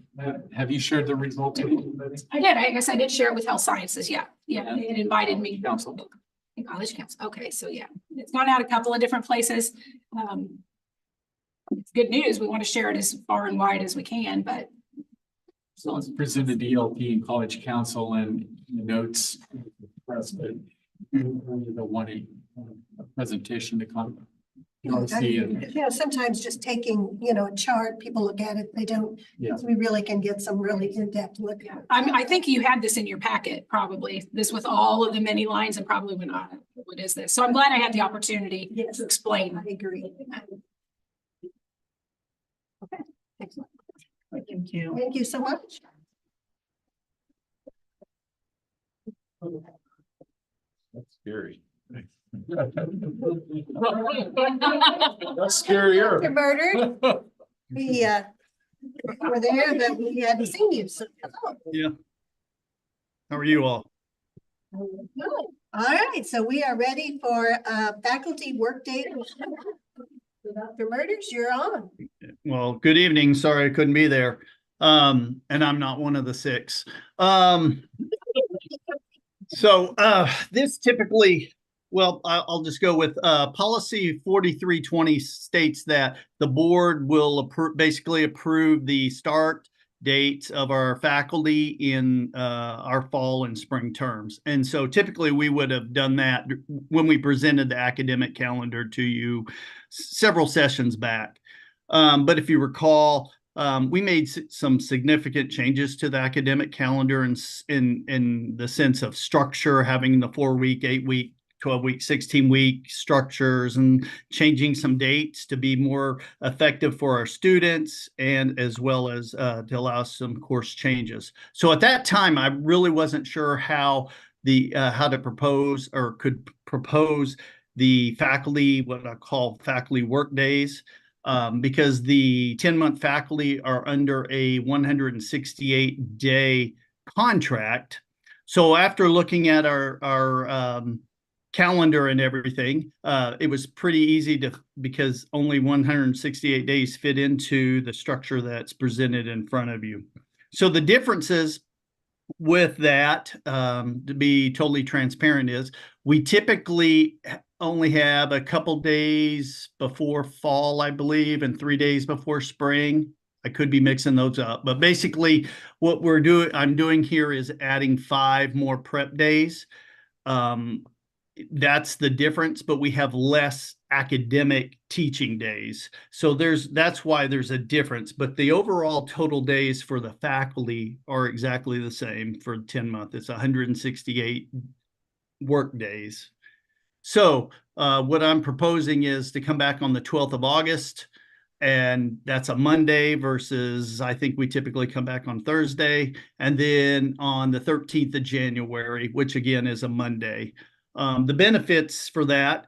have you shared the results with anybody? I did. I guess I did share it with Health Sciences. Yeah, yeah, they had invited me. Council. In College Council. Okay, so yeah, it's gone out a couple of different places. It's good news. We want to share it as far and wide as we can, but So it's presented to ELP and College Council and notes. Press, but the wanting a presentation to come. See and Yeah, sometimes just taking, a chart, people look at it, they don't, Yeah. we really can get some really in-depth look at it. I think you had this in your packet, probably, this with all of the many lines and probably when not, what is this? So I'm glad I had the opportunity to explain. I agree. Okay, excellent. Thank you. Thank you so much. That's scary. That's scarier. You're murdered. We were there, but we hadn't seen you, so. Yeah. How are you all? Good. All right, so we are ready for faculty workday. Dr. Murders, you're on. Well, good evening. Sorry I couldn't be there. And I'm not one of the 6. So this typically, well, I'll just go with policy 4320 states that the board will basically approve the start dates of our faculty in our fall and spring terms. And so typically we would have done that when we presented the academic calendar to you several sessions back. But if you recall, we made some significant changes to the academic calendar in the sense of structure, having the 4-week, 8-week, 12-week, 16-week structures, and changing some dates to be more effective for our students, and as well as to allow some course changes. So at that time, I really wasn't sure how to propose or could propose the faculty, what I call faculty work days. Because the 10-month faculty are under a 168-day contract. So after looking at our calendar and everything, it was pretty easy because only 168 days fit into the structure that's presented in front of you. So the differences with that, to be totally transparent, is we typically only have a couple days before fall, I believe, and 3 days before spring. I could be mixing those up, but basically what I'm doing here is adding 5 more prep days. That's the difference, but we have less academic teaching days. So that's why there's a difference, but the overall total days for the faculty are exactly the same for 10-month. It's 168 work days. So what I'm proposing is to come back on the 12th of August, and that's a Monday versus I think we typically come back on Thursday, and then on the 13th of January, which again is a Monday. The benefits for that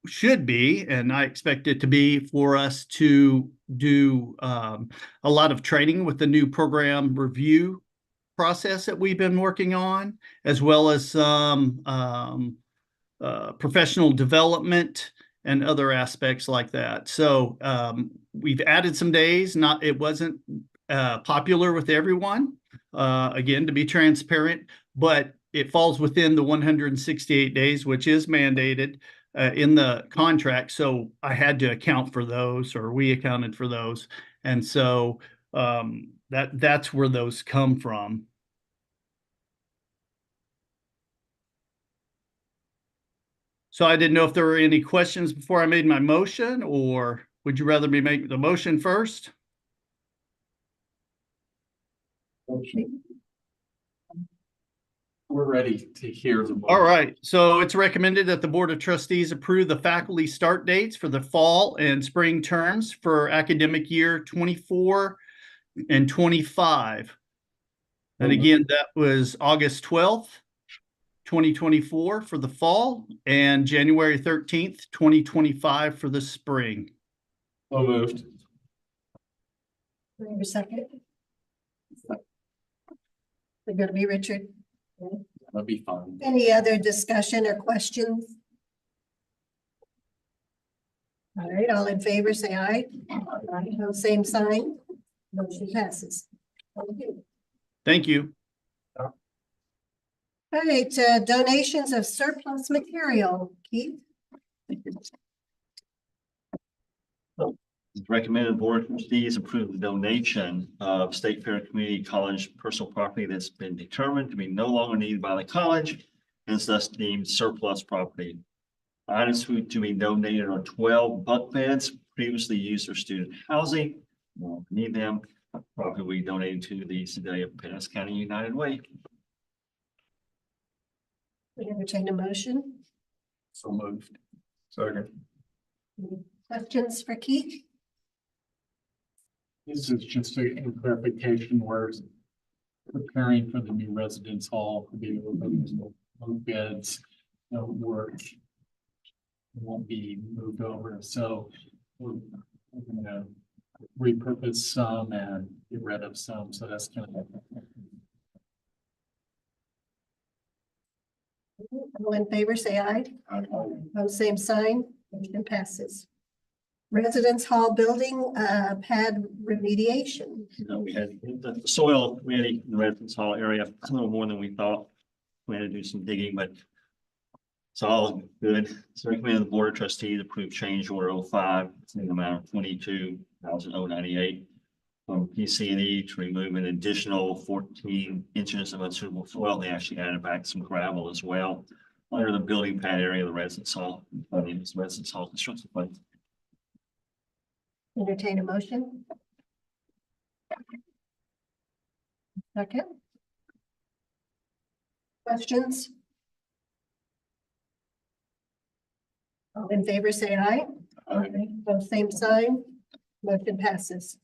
should be, and I expect it to be, for us to do a lot of training with the new program review process that we've been working on, as well as some professional development and other aspects like that. So we've added some days. It wasn't popular with everyone, again, to be transparent, but it falls within the 168 days, which is mandated in the contract. So I had to account for those, or we accounted for those. And so that's where those come from. So I didn't know if there were any questions before I made my motion, or would you rather me make the motion first? we're ready to hear the. All right, so it's recommended that the Board of Trustees approve the faculty start dates for the fall and spring terms for academic year 24 and 25. And again, that was August 12th, 2024 for the fall, and January 13th, 2025 for the spring. So moved. Wait a second. They're gonna be Richard. That'd be fun. Any other discussion or questions? All right, all in favor, say aye. No, same sign. Motion passes. Thank you. Thank you. All right, donations of surplus material. Keith? It's recommended the board of trustees approve the donation of State Fair Community College personal property that's been determined to be no longer needed by the college and is thus deemed surplus property. Items to be donated are 12 bunk beds previously used for student housing. We won't need them. Property we donated to the city of Pinellas County United Way. We entertain a motion. So moved. Second. Questions for Keith? This is just a clarification where preparing for the new residence hall, the bunk beds don't work. Won't be moved over, so we're gonna repurpose some and get rid of some, so that's kind of. All in favor, say aye. Same sign, motion passes. Residence hall building, pad remediation. You know, we had the soil, we had in the residence hall area, a little more than we thought. We had to do some digging, but it's all good. So recommend the board of trustees approve change order 05 in the amount of 22,098 from PC&E to remove an additional 14 inches of unsuitable soil. They actually added back some gravel as well under the building pad area of the residence hall. Residence hall construction plan. Entertain a motion. Second. Questions? All in favor, say aye. Both same sign, motion passes.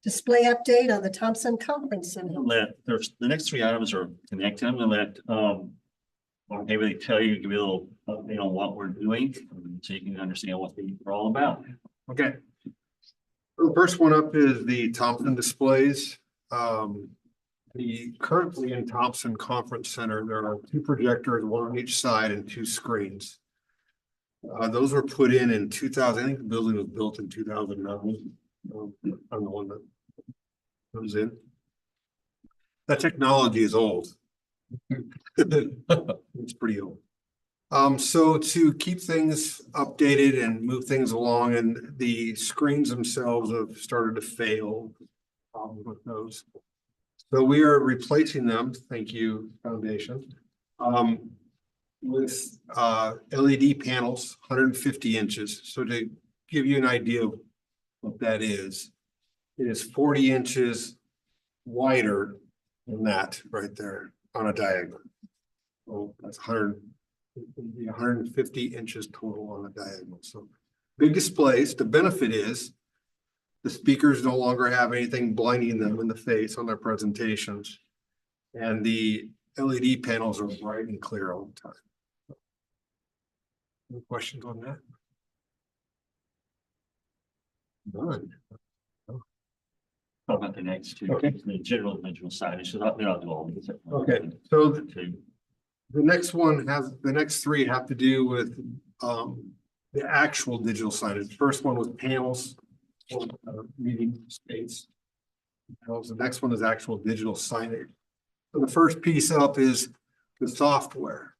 Display update on the Thompson Conference Center. The next three items are connected. I'm gonna let, I'll maybe tell you, give you a little update on what we're doing, so you can understand what these are all about. Okay. The first one up is the Thompson displays. Currently in Thompson Conference Center, there are 2 projectors, 1 on each side and 2 screens. Those were put in 2000. I think the building was built in 2009. I'm the one that was in. That technology is old. It's pretty old. So to keep things updated and move things along, and the screens themselves have started to fail with those. So we are replacing them, thank you, Foundation, with LED panels, 150 inches. So to give you an idea of what that is, it is 40 inches wider than that right there on a diagonal. Oh, that's 150 inches total on a diagonal. So big displays. The benefit is the speakers no longer have anything blinding them in the face on their presentations. And the LED panels are bright and clear all the time. Any questions on that? None. Talk about the next two. Okay. The general dimensional signage, so they're not all. Okay, so the next one has, the next 3 have to do with the actual digital signage. First one was panels, meeting space. The next one is actual digital signage. So the first piece up is the software.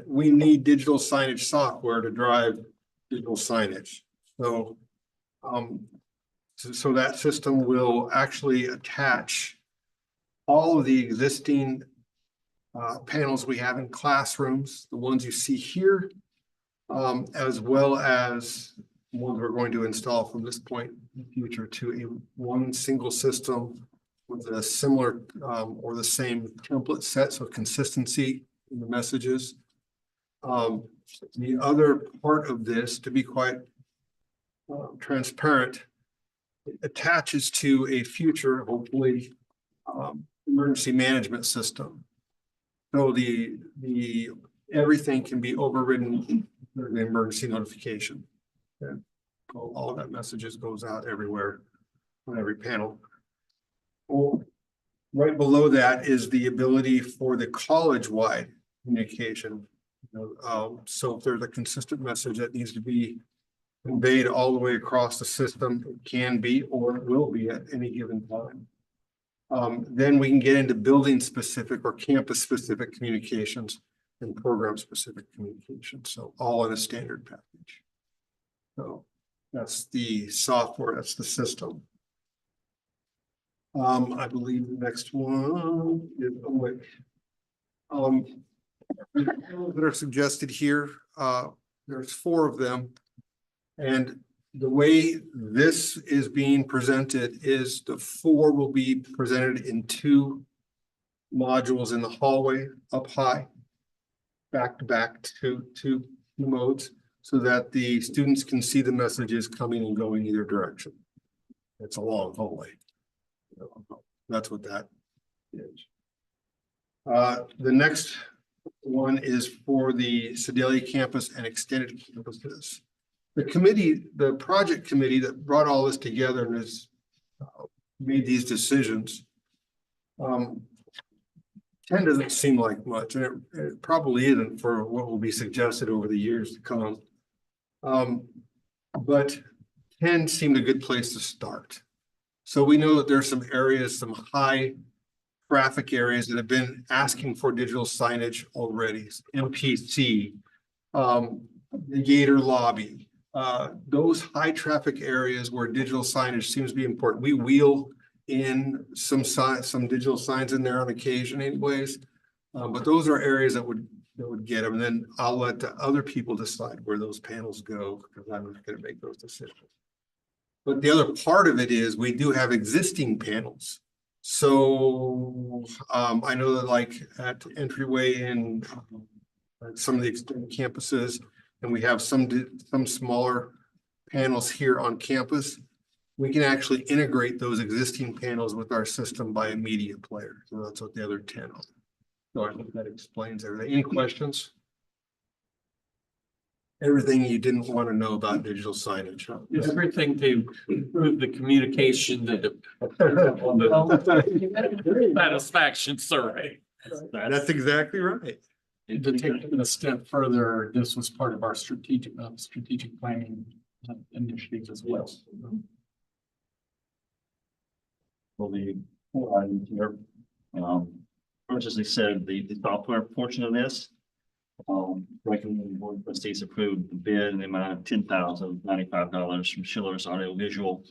We need digital signage software to drive digital signage. So so that system will actually attach all of the existing panels we have in classrooms, the ones you see here, as well as ones we're going to install from this point in the future to one single system with a similar or the same template set, so consistency in the messages. The other part of this, to be quite transparent, it attaches to a future, hopefully, emergency management system. So the everything can be overridden through the emergency notification. And all of that messages goes out everywhere on every panel. Well, Right below that is the ability for the college-wide communication. So if there's a consistent message that needs to be conveyed all the way across the system, it can be, or it will be at any given time. Then we can get into building-specific or campus-specific communications and program-specific communications, so all in a standard package. So that's the software, that's the system. I believe the next one is OWIC. That are suggested here, there's 4 of them. And the way this is being presented is the 4 will be presented in 2 modules in the hallway up high, back to back, two modes, so that the students can see the messages coming and going either direction. It's a long hallway. That's what that is. The next one is for the Sedalia campus and extended campuses. The committee, the project committee that brought all this together and has made these decisions. 10 doesn't seem like much, and it probably isn't for what will be suggested over the years to come. But 10 seemed a good place to start. So we know that there's some areas, some high traffic areas that have been asking for digital signage already. MPC, the Gator lobby, those high traffic areas where digital signage seems to be important. We wheel in some digital signs in there on occasion anyways. But those are areas that would get them. And then I'll let the other people decide where those panels go, because I'm not going to make those decisions. But the other part of it is we do have existing panels. So I know that like at Entryway in some of the extended campuses, and we have some smaller panels here on campus, we can actually integrate those existing panels with our system by a media player. So that's what the other 10 are. So I think that explains everything. Any questions? Everything you didn't want to know about digital signage. Huh? Everything to improve the communication that on the satisfaction survey. That's exactly right. To take it a step further, this was part of our strategic planning initiative as well. Well, the 4 items here, first, as I said, the software portion of this. Recommending the board of trustees approve the bid in the amount of $10,095 from Schiller's Audio Visual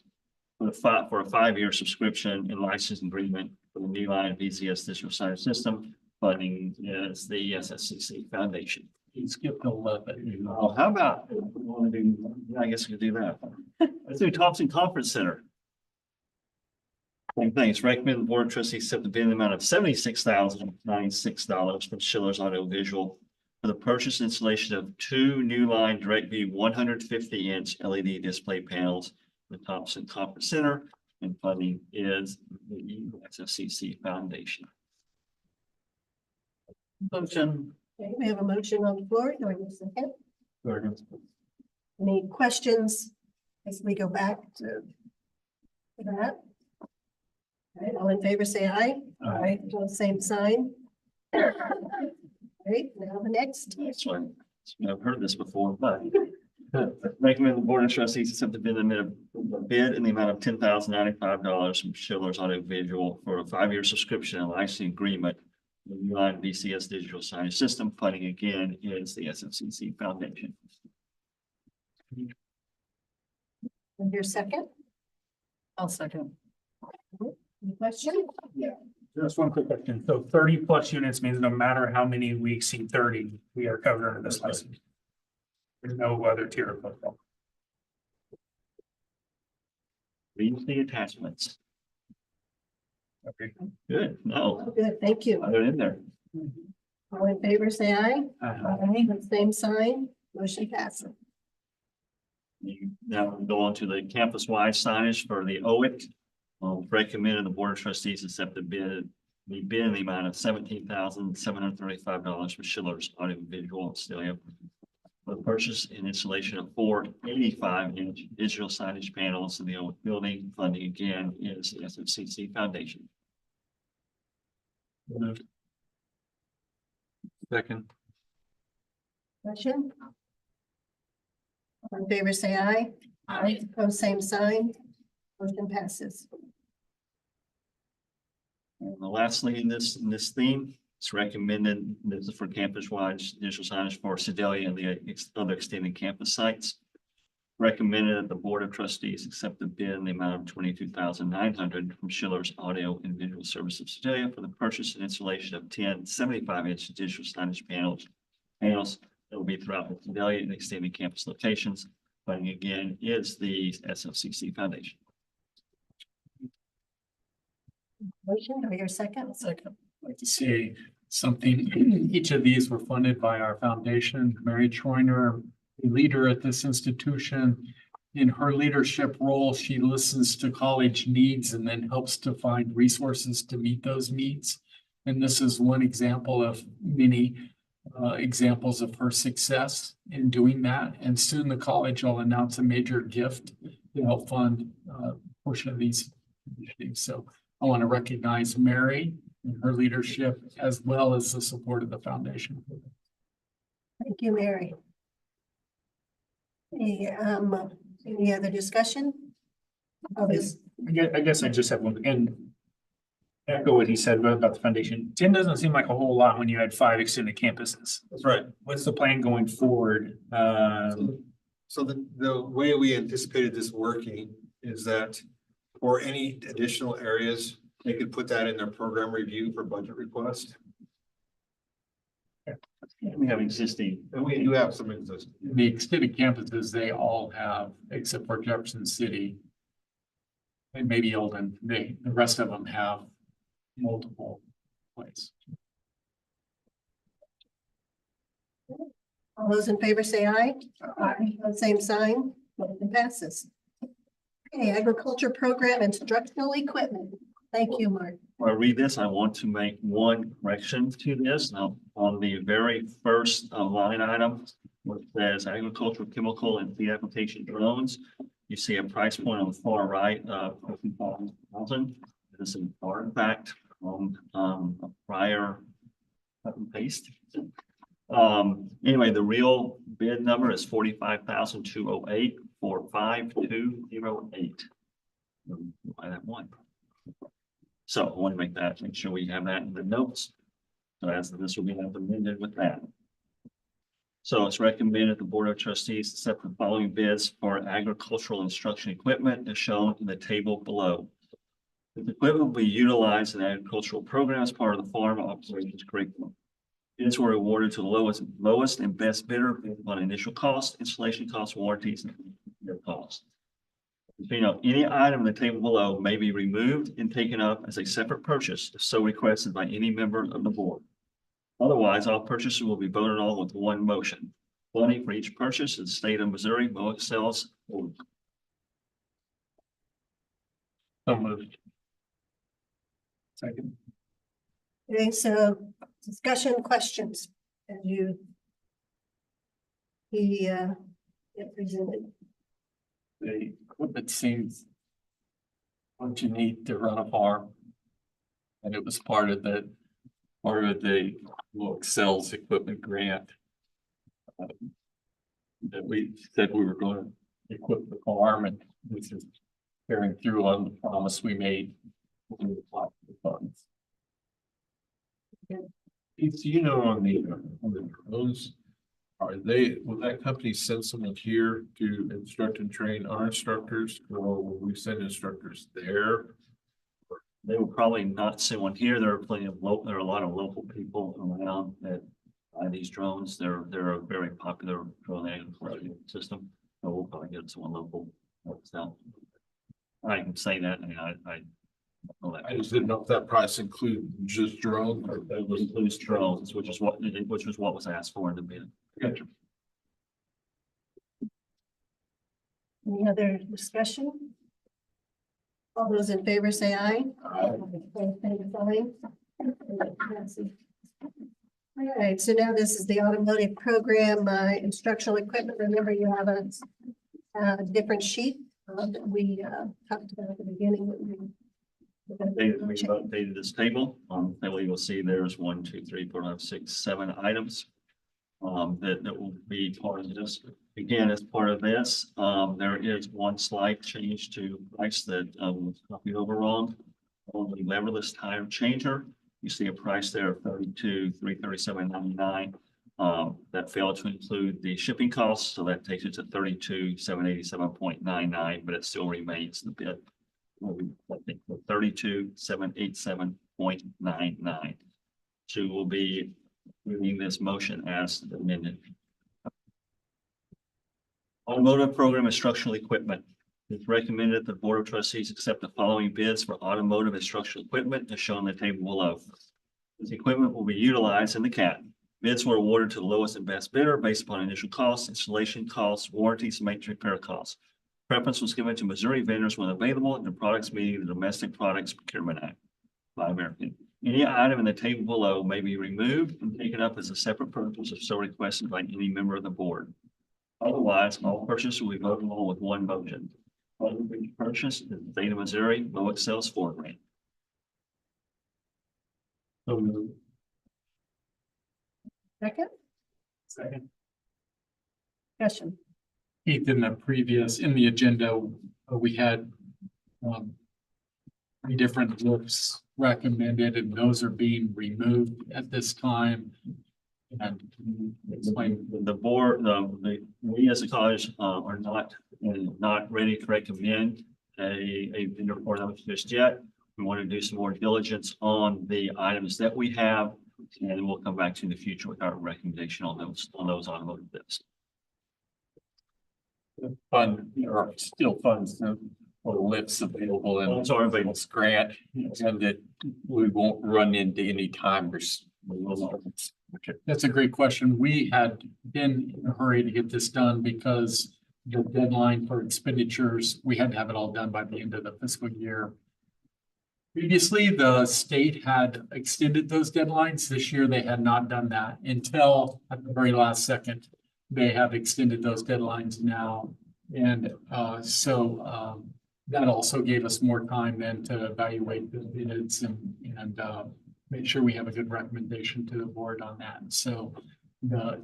for a 5-year subscription and license agreement for the New Line VCS digital signage system. Funding is the SFCC Foundation. He skipped 11. Oh, how about we want to do? Yeah, I guess we could do that. Let's do Thompson Conference Center. Same thing. It's recommended the board of trustees accept the bid in the amount of $76,096 from Schiller's Audio Visual for the purchase and installation of 2 New Line DirectView 150-inch LED display panels for the Thompson Conference Center, and funding is the SFCC Foundation. Motion. Okay, we have a motion on the floor. Do I have a second? Any questions as we go back to that? All right, all in favor, say aye. Aye. Same sign. Great, now the next. Next one. I've heard this before, but recommend the board of trustees accept the bid in the amount of $10,095 from Schiller's Audio Visual for a 5-year subscription and licensing agreement. The New Line VCS digital signage system. Funding again is the SFCC Foundation. And your second? I'll second. Any question? Yeah. Just one quick question. So 30+ units means no matter how many we exceed 30, we are covered under this license. There's no other tier of football. Read the attachments. Okay. Good. No. Oh, good, thank you. I got it in there. All in favor, say aye. Aye. Same sign, motion passes. Now we'll go on to the campus-wide signage for the OWIC. Recommended the board of trustees accept the bid in the amount of $17,735 for Schiller's Audio Visual Studio for the purchase and installation of 4 85-inch digital signage panels in the OWIC building. Funding again is the SFCC Foundation. Moved. Second. Question? All in favor, say aye. Aye. Opposed, same sign. Motion passes. And lastly, in this theme, it's recommended, this is for campus-wide digital signage for Sedalia and the other extended campus sites. Recommended that the Board of Trustees accept the bid in the amount of $22,900 from Schiller's Audio and Visual Service of Sedalia for the purchase and installation of 10 75-inch digital signage panels that will be throughout the Sedalia and extended campus locations. Funding again is the SFCC Foundation. Motion, do I hear a second? Second. I'd like to see something, each of these were funded by our foundation. Mary Troiner, a leader at this institution. In her leadership role, she listens to college needs and then helps to find resources to meet those needs. And this is one example of many examples of her success in doing that. And soon the college will announce a major gift to help fund a portion of these initiatives. So I want to recognize Mary and her leadership as well as the support of the foundation. Thank you, Mary. Any other discussion? I guess I just have one, and echo what he said about the foundation. 10 doesn't seem like a whole lot when you had 5 extended campuses. That's right. What's the plan going forward? So the way we anticipated this working is that for any additional areas, they could put that in their program review for budget request. We have existing. And we do have some existing. The extended campuses, they all have, except for Jefferson City and maybe Eldon, the rest of them have multiple places. All those in favor say aye. Aye. Same sign, motion passes. Okay, agriculture program instructional equipment. Thank you, Mark. When I read this, I want to make one correction to this. Now, on the very first line item, which says agricultural, chemical, and feed application drones, you see a price point on the far right of $55,000. This is an artifact from a prior cut and paste. Anyway, the real bid number is $45,208 for 5208. By that one. So I want to make sure we have that in the notes. So as this will be amended with that. So it's recommended the Board of Trustees accept the following bids for agricultural instruction equipment as shown in the table below. The equipment will be utilized in agricultural programs as part of the farm operations curriculum. Bids were awarded to the lowest and best bidder based on initial cost, installation costs, warranties, and their costs. You know, any item in the table below may be removed and taken up as a separate purchase if so requested by any member of the board. Otherwise, all purchases will be voted on with one motion. Funding for each purchase in the state of Missouri will excels. So moved. Second. Okay, so discussion questions as you get presented. The equipment seems what you need to run a farm. And it was part of the little Excels equipment grant. That we said we were going to equip the farm, and this is carrying through on the promise we made when we applied for the funds. Keith, you know, on the drones, will that company send someone here to instruct and train our instructors, or will we send instructors there? They will probably not send one here. There are a lot of local people around that buy these drones. They're a very popular drone agricultural system. So we'll probably get someone local. I can say that. I mean, I don't know that. I just didn't know if that price includes just drones. It includes drones, which is what was asked for in the bid. Gotcha. Any other discussion? All those in favor say aye. Aye. All right, so now this is the automotive program instructional equipment. Remember, you have a different sheet that we talked about at the beginning. We updated this table. Table you will see there's 1, 2, 3, 4, 5, 6, 7 items. That will be part of this. Again, as part of this, there is one slight change to price that was copied over wrong. On the leverless tire changer, you see a price there of $32,337.99. That failed to include the shipping costs, so that takes it to $32,787.99, but it still remains the bid. I think $32,787.99. So we'll be reading this motion as amended. Automotive program instructional equipment. It's recommended the Board of Trustees accept the following bids for automotive instructional equipment as shown on the table below. This equipment will be utilized in the CAT. Bids were awarded to the lowest and best bidder based upon initial costs, installation costs, warranties, and maintenance repair costs. Preference was given to Missouri vendors when available and the products meeting the Domestic Products Procurement Act by American. Any item in the table below may be removed and taken up as a separate purchase if so requested by any member of the board. Otherwise, all purchases will be voted on with one motion. Purchase is the state of Missouri, low excels Ford brand. Second, Second. discussion. Keith, in the agenda, we had 3 different lifts recommended, and those are being removed at this time. And explain. The board, we as a college are not ready to recommend a vendor for them just yet. We want to do some more diligence on the items that we have, and we'll come back to in the future with our recommendation on those automotive lifts. Fund, there are still funds or lifts available in this grant, and that we won't run into any time. Okay, that's a great question. We had been in a hurry to get this done because the deadline for expenditures, we had to have it all done by the end of the fiscal year. Previously, the state had extended those deadlines. This year, they had not done that until at the very last second. They have extended those deadlines now. And that also gave us more time then to evaluate the bids and make sure we have a good recommendation to the board on that. So the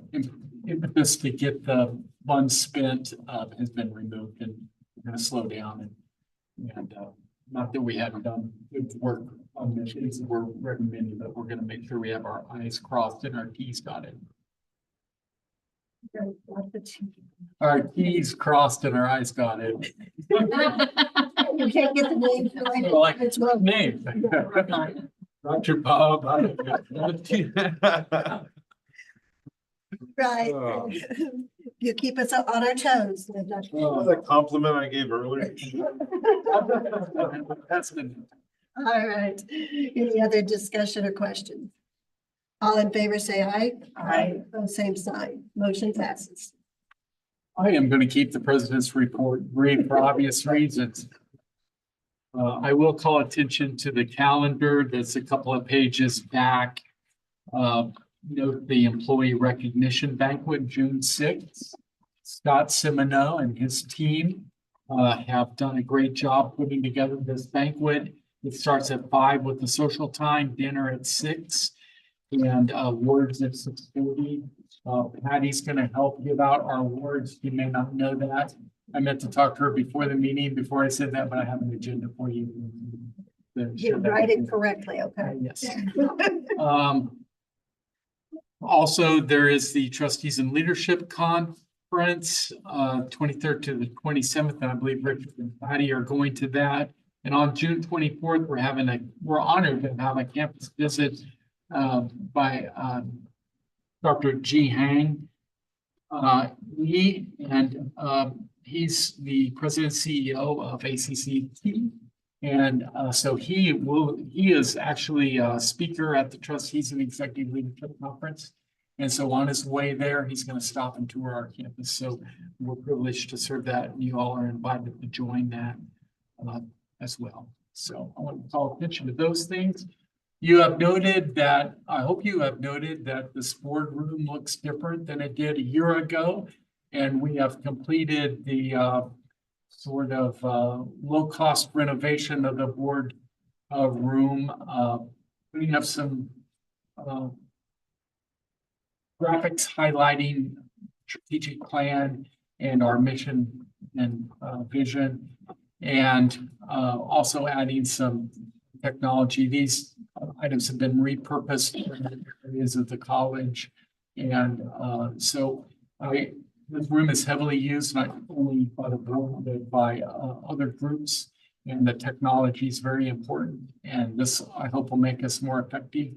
impetus to get the funds spent has been removed, and we're going to slow down and not that we haven't done good work on the things that we're recommending, but we're going to make sure we have our I's crossed and our T's dotted. Our T's crossed and our I's dotted. You can't get the names right. Like it's my name. Dr. Bob. Right. You keep us up on our toes. That was a compliment I gave earlier. All right. Any other discussion or questions? All in favor, say aye. Aye. Same sign. Motion passes. I am going to keep the president's report brief for obvious reasons. I will call attention to the calendar that's a couple of pages back. Note the employee recognition banquet, June 6th. Scott Simoneau and his team have done a great job putting together this banquet. It starts at 5 with the social time, dinner at 6, and awards at 6:40. Patty's going to help give out our awards. You may not know that. I meant to talk to her before the meeting, before I said that, but I have an agenda for you. You write it correctly, okay? Yes. Also, there is the Trustees and Leadership Conference, 23rd to the 27th, and I believe Richard and Patty are going to that. And on June 24th, we're honored to have a campus visit by Dr. Ji Hang. He's the president and CEO of ACCT. And so he is actually a speaker at the Trustees and Executive Leadership Conference. And so on his way there, he's going to stop and tour our campus. So we're privileged to serve that. And you all are invited to join that as well. So I want to call attention to those things. You have noted that, I hope you have noted that this board room looks different than it did a year ago. And we have completed the sort of low-cost renovation of the board room, putting up some graphics highlighting strategic plan and our mission and vision, and also adding some technology. These items have been repurposed in areas of the college, and so this room is heavily used, not only by the board, but by other groups, and the technology is very important. And this, I hope, will make us more effective,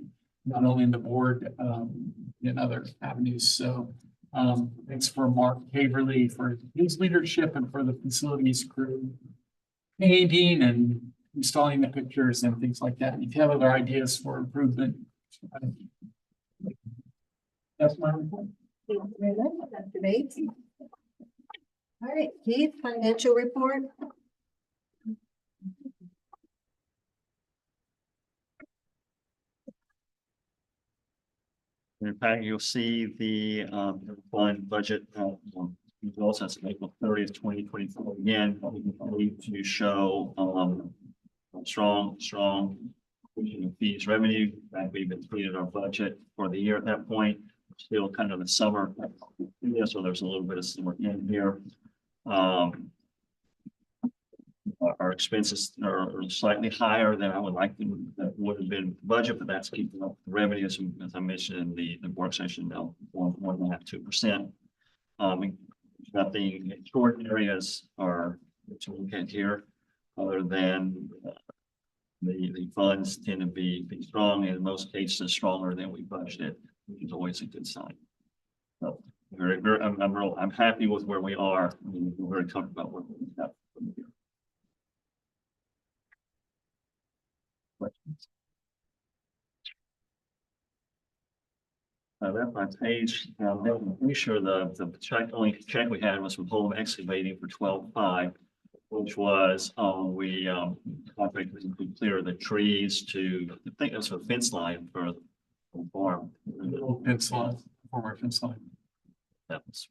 not only in the board, in other avenues. So thanks for Mark Haverly for his leadership and for the facilities crew, painting and installing the pictures and things like that. If you have other ideas for improvement, that's my report. Thank you very much, Dr. Bates. All right, Keith, financial report. In fact, you'll see the fund budget results as of April 30th, 2024. Again, we continue to show strong fees revenue. In fact, we've completed our budget for the year at that point. Still kind of the summer, yeah, so there's a little bit of summer in here. Our expenses are slightly higher than I would like them, that would have been budget, but that's keeping up the revenues, as I mentioned in the work session, now 1.5–2%. Nothing extraordinary as our to look at here, other than the funds tend to be strong, and in most cases stronger than we budgeted, which is always a good sign. So I'm happy with where we are. I mean, we're very comfortable about what we have from here. Questions? That's my page. I'm pretty sure the only check we had was from Home Excavating for 12.5, which was we contracted to clear the trees to, I think it was a fence line for the farm. Old fence line, former fence line. That was.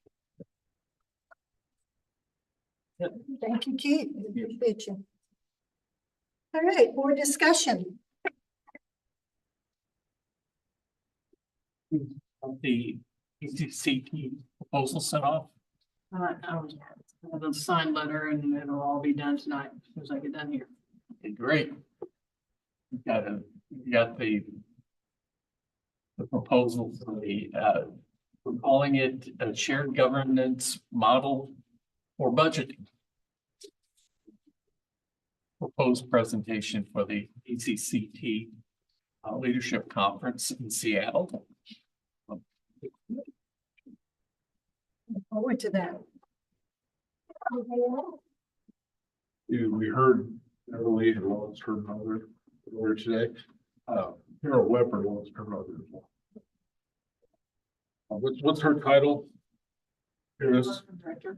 Thank you, Keith. Appreciate you. All right, board discussion. The ECCT proposal sent off. I was the signed letter, and it'll all be done tonight as soon as I get done here. Okay, great. You got the proposal for the we're calling it a shared governance model for budgeting. Proposed presentation for the ECCT Leadership Conference in Seattle. Look forward to that. We heard Beverly and Lois, her mother, earlier today. Carol Weber was her mother as well. What's her title? Chris? Director.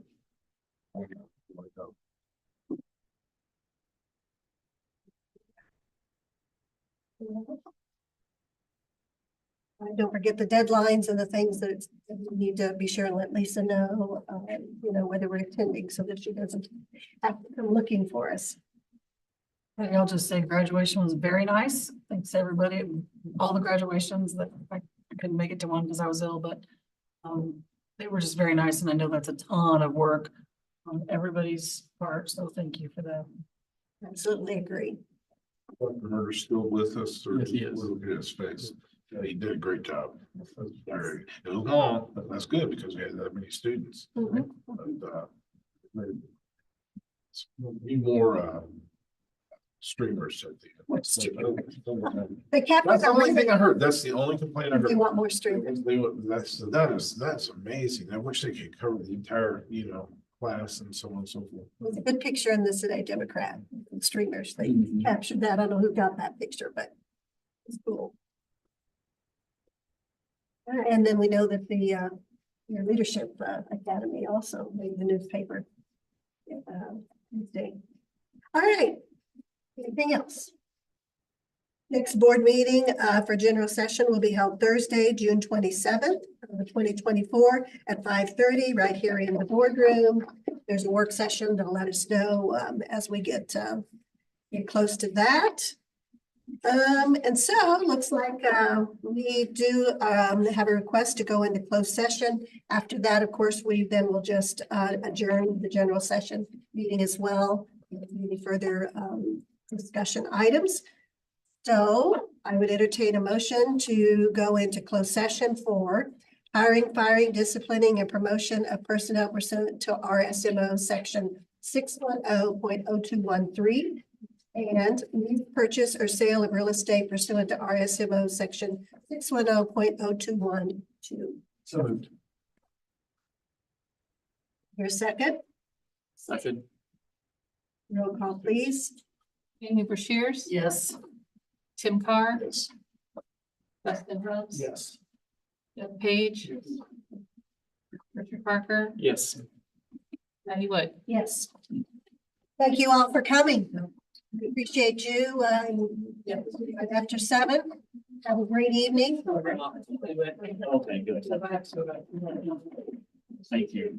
Don't forget the deadlines and the things that we need to be sure and let Lisa know, you know, whether we're attending so that she doesn't have to come looking for us. I'll just say graduation was very nice. Thanks to everybody, all the graduations that I couldn't make it to one because I was ill, but they were just very nice. And I know that's a ton of work on everybody's part. So thank you for that. Absolutely agree. Dr. Murder's still with us, or Yes, he is. we'll look at his face. Yeah, he did a great job. It was long, but that's good because we had that many students. Mhm. But, need more streamers at the end. The cap That's is the only thing I already, heard. That's the only complaint I heard. they want more streamers. That's amazing. I wish they could cover the entire, class and so on and so forth. There's a good picture in this today, Democrat streamers. They captured that. I don't know who got that picture, but it's cool. And then we know that the your leadership academy also made the newspaper. Tuesday. All right. Anything else? Next board meeting for general session will be held Thursday, June 27th, 2024 at 5:30 right here in the boardroom. There's a work session that'll let us know as we get close to that. And so it looks like, we do, have a request to go into closed session. After that, of course, we then will just, adjourn the general session meeting as well. Any further, discussion items. So I would entertain a motion to go into closed session for hiring, firing, disciplining, and promotion of personnel pursuant to RSMO section 610.0213 and lease, purchase, or sale of real estate pursuant to RSMO section 610.0212. So moved. Your second, Second. roll call, please. Amy Breshears? Yes. Tim Carr? Yes. Dustin Rhodes? Yes. Jeff Page? Richard Parker? Yes. Patty Wood? Yes. Thank you all for coming. We appreciate you. After 7, have a great evening. Okay, good. Thank you.